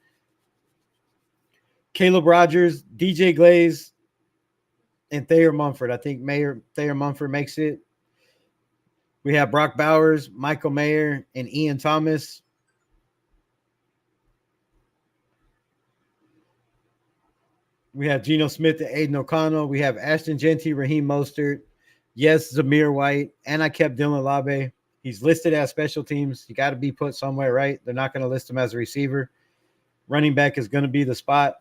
Caleb Rogers, DJ Glaze, and Thayer Mumford. I think Thayer Mumford makes it. We have Brock Bowers, Michael Mayer, and Ian Thomas. We have Geno Smith and Aiden O'Connell. We have Ashton Genty, Raheem Mostert. Yes, Zamir White. And I kept Dylan Labe. He's listed as special teams. You got to be put somewhere, right? They're not going to list him as a receiver. Running back is going to be the spot.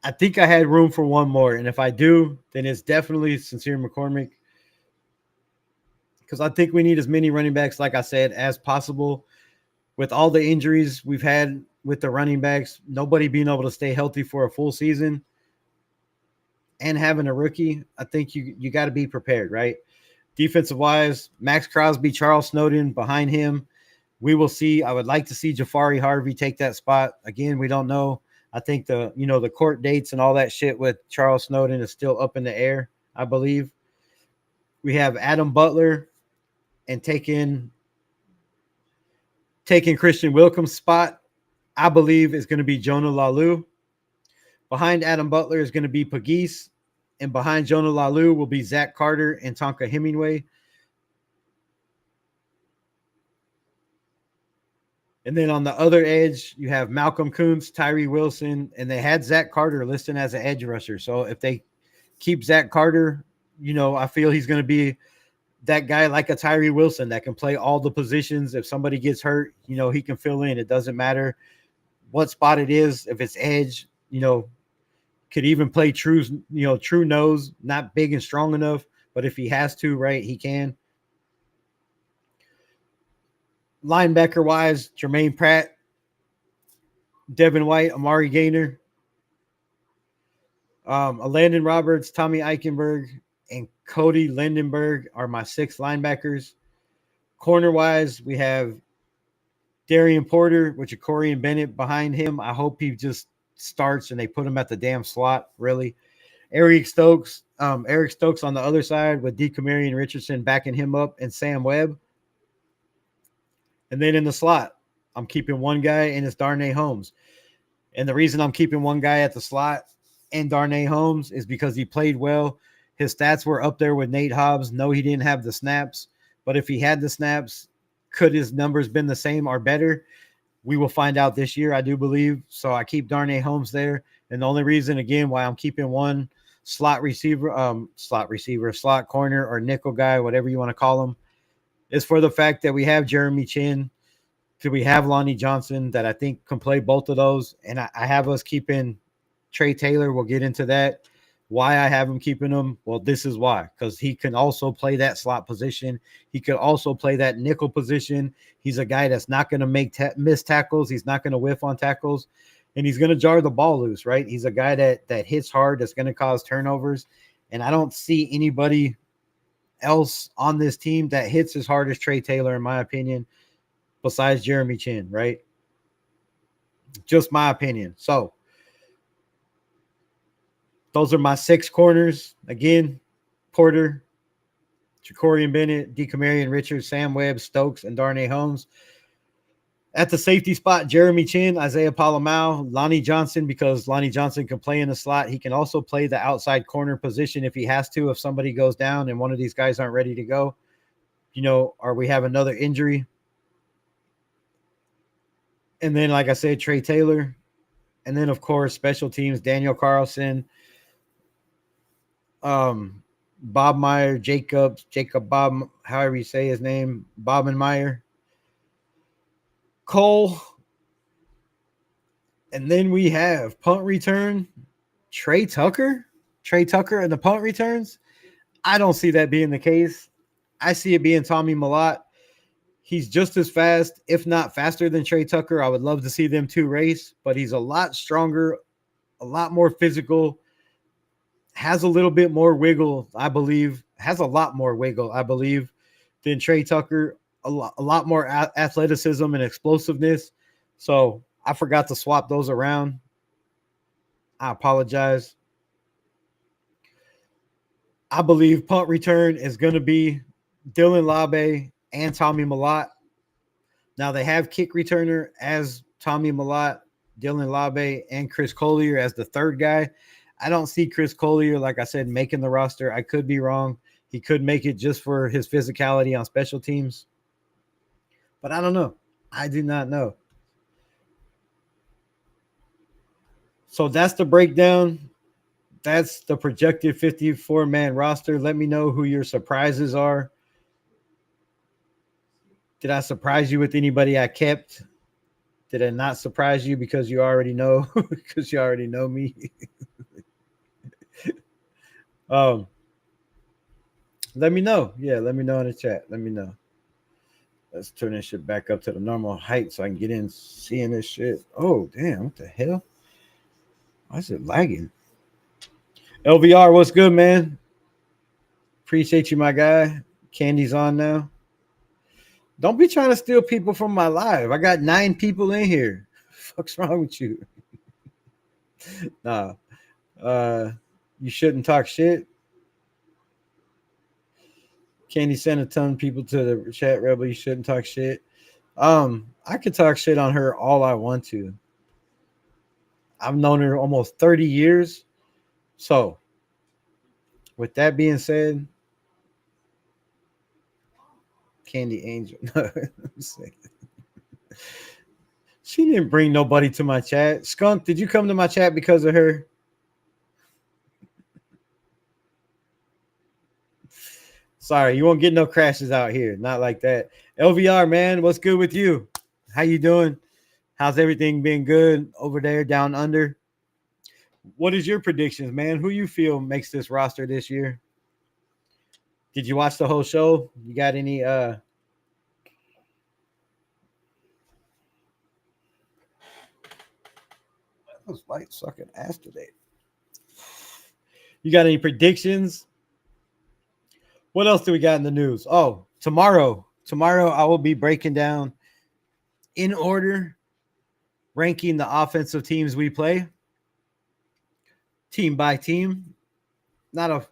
I think I had room for one more. And if I do, then it's definitely Sincere McCormick. Because I think we need as many running backs, like I said, as possible. With all the injuries we've had with the running backs, nobody being able to stay healthy for a full season, and having a rookie, I think you got to be prepared, right? Defensive wise, Max Crosby, Charles Snowden behind him. We will see. I would like to see Jafari Harvey take that spot. Again, we don't know. I think the court dates and all that shit with Charles Snowden is still up in the air, I believe. We have Adam Butler and taking Christian Wilkins' spot, I believe, is going to be Jonah Lalu. Behind Adam Butler is going to be Pagese, and behind Jonah Lalu will be Zach Carter and Tonka Hemingway. And then on the other edge, you have Malcolm Kuntz, Tyree Wilson, and they had Zach Carter listed as an edge rusher. So if they keep Zach Carter, I feel he's going to be that guy like a Tyree Wilson that can play all the positions. If somebody gets hurt, he can fill in. It doesn't matter what spot it is. If it's edge, could even play true nose, not big and strong enough, but if he has to, right, he can. Linebacker wise, Jermaine Pratt, Devin White, Amari Gaynor, Landon Roberts, Tommy Eichenberg, and Cody Lindenberg are my 6 linebackers. Corner wise, we have Darian Porter with Jacorian Bennett behind him. I hope he just starts and they put him at the damn slot, really. Eric Stokes on the other side with DeCamarion Richardson backing him up, and Sam Webb. And then in the slot, I'm keeping one guy, and it's Darnay Holmes. And the reason I'm keeping one guy at the slot and Darnay Holmes is because he played well. His stats were up there with Nate Hobbs. No, he didn't have the snaps. But if he had the snaps, could his numbers been the same or better? We will find out this year, I do believe. So I keep Darnay Holmes there. And the only reason, again, why I'm keeping one slot corner, or nickel guy, whatever you want to call him, is for the fact that we have Jeremy Chin. Could we have Lonnie Johnson that I think can play both of those? And I have us keeping Trey Taylor. We'll get into that. Why I have him keeping him? Well, this is why. Because he can also play that slot position. He could also play that nickel position. He's a guy that's not going to miss tackles. He's not going to whiff on tackles. And he's going to jar the ball loose, right? He's a guy that hits hard, that's going to cause turnovers. And I don't see anybody else on this team that hits as hard as Trey Taylor, in my opinion, besides Jeremy Chin, right? Just my opinion. So those are my 6 corners. Again, Porter, Jacorian Bennett, DeCamarion Richards, Sam Webb, Stokes, and Darnay Holmes. At the safety spot, Jeremy Chin, Isaiah Palomau, Lonnie Johnson, because Lonnie Johnson can play in the slot. He can also play the outside corner position if he has to, if somebody goes down and one of these guys aren't ready to go, or we have another injury. And then, like I said, Trey Taylor. And then, of course, special teams, Daniel Carlson, Bob Meyer, Jacob Bob, however you say his name, Bobenmeyer, Cole. And then we have punt return, Trey Tucker and the punt returns. I don't see that being the case. I see it being Tommy Millott. He's just as fast, if not faster than Trey Tucker. I would love to see them two race, but he's a lot stronger, a lot more physical, has a little bit more wiggle, I believe, has a lot more wiggle, I believe, than Trey Tucker, a lot more athleticism and explosiveness. So I forgot to swap those around. I apologize. I believe punt return is going to be Dylan Labe and Tommy Millott. Now they have kick returner as Tommy Millott, Dylan Labe, and Chris Collier as the third guy. I don't see Chris Collier, like I said, making the roster. I could be wrong. He could make it just for his physicality on special teams. But I don't know. I do not know. So that's the breakdown. That's the projected 54-man roster. Let me know who your surprises are. Did I surprise you with anybody I kept? Did I not surprise you because you already know? Because you already know me. Let me know. Yeah, let me know in the chat. Let me know. Let's turn this shit back up to the normal height so I can get in seeing this shit. Oh, damn. What the hell? Why is it lagging? LVR, what's good, man? Appreciate you, my guy. Candy's on now. Don't be trying to steal people from my live. I got 9 people in here. What's wrong with you? Nah. You shouldn't talk shit. Candy sent a ton of people to the chat, Rebel. You shouldn't talk shit. I could talk shit on her all I want to. I've known her almost 30 years. So, with that being said, Candy Angel. She didn't bring nobody to my chat. Skunk, did you come to my chat because of her? Sorry, you won't get no crashes out here. Not like that. LVR, man, what's good with you? How you doing? How's everything been good over there down under? What is your predictions, man? Who you feel makes this roster this year? Did you watch the whole show? You got any those lights sucking ass today. You got any predictions? What else do we got in the news? Oh, tomorrow I will be breaking down in order, ranking the offensive teams we play, team by team. Not a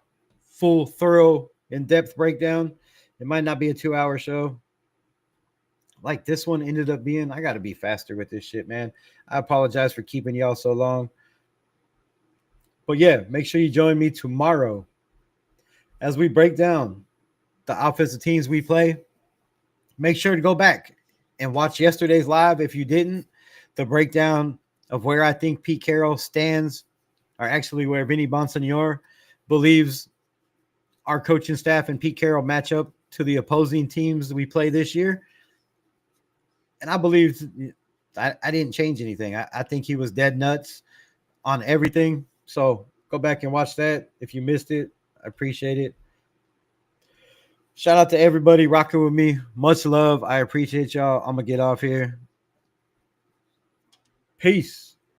full, thorough, in-depth breakdown. It might not be a 2-hour show. Like this one ended up being. I got to be faster with this shit, man. I apologize for keeping y'all so long. But yeah, make sure you join me tomorrow as we break down the offensive teams we play. Make sure to go back and watch yesterday's live if you didn't. The breakdown of where I think Pete Carroll stands, or actually where Vinny Bonsignore believes our coaching staff and Pete Carroll match up to the opposing teams we play this year. And I believe I didn't change anything. I think he was dead nuts on everything. So go back and watch that. If you missed it, I appreciate it. Shout out to everybody rocking with me. Much love. I appreciate y'all. I'm going to get off here. Peace.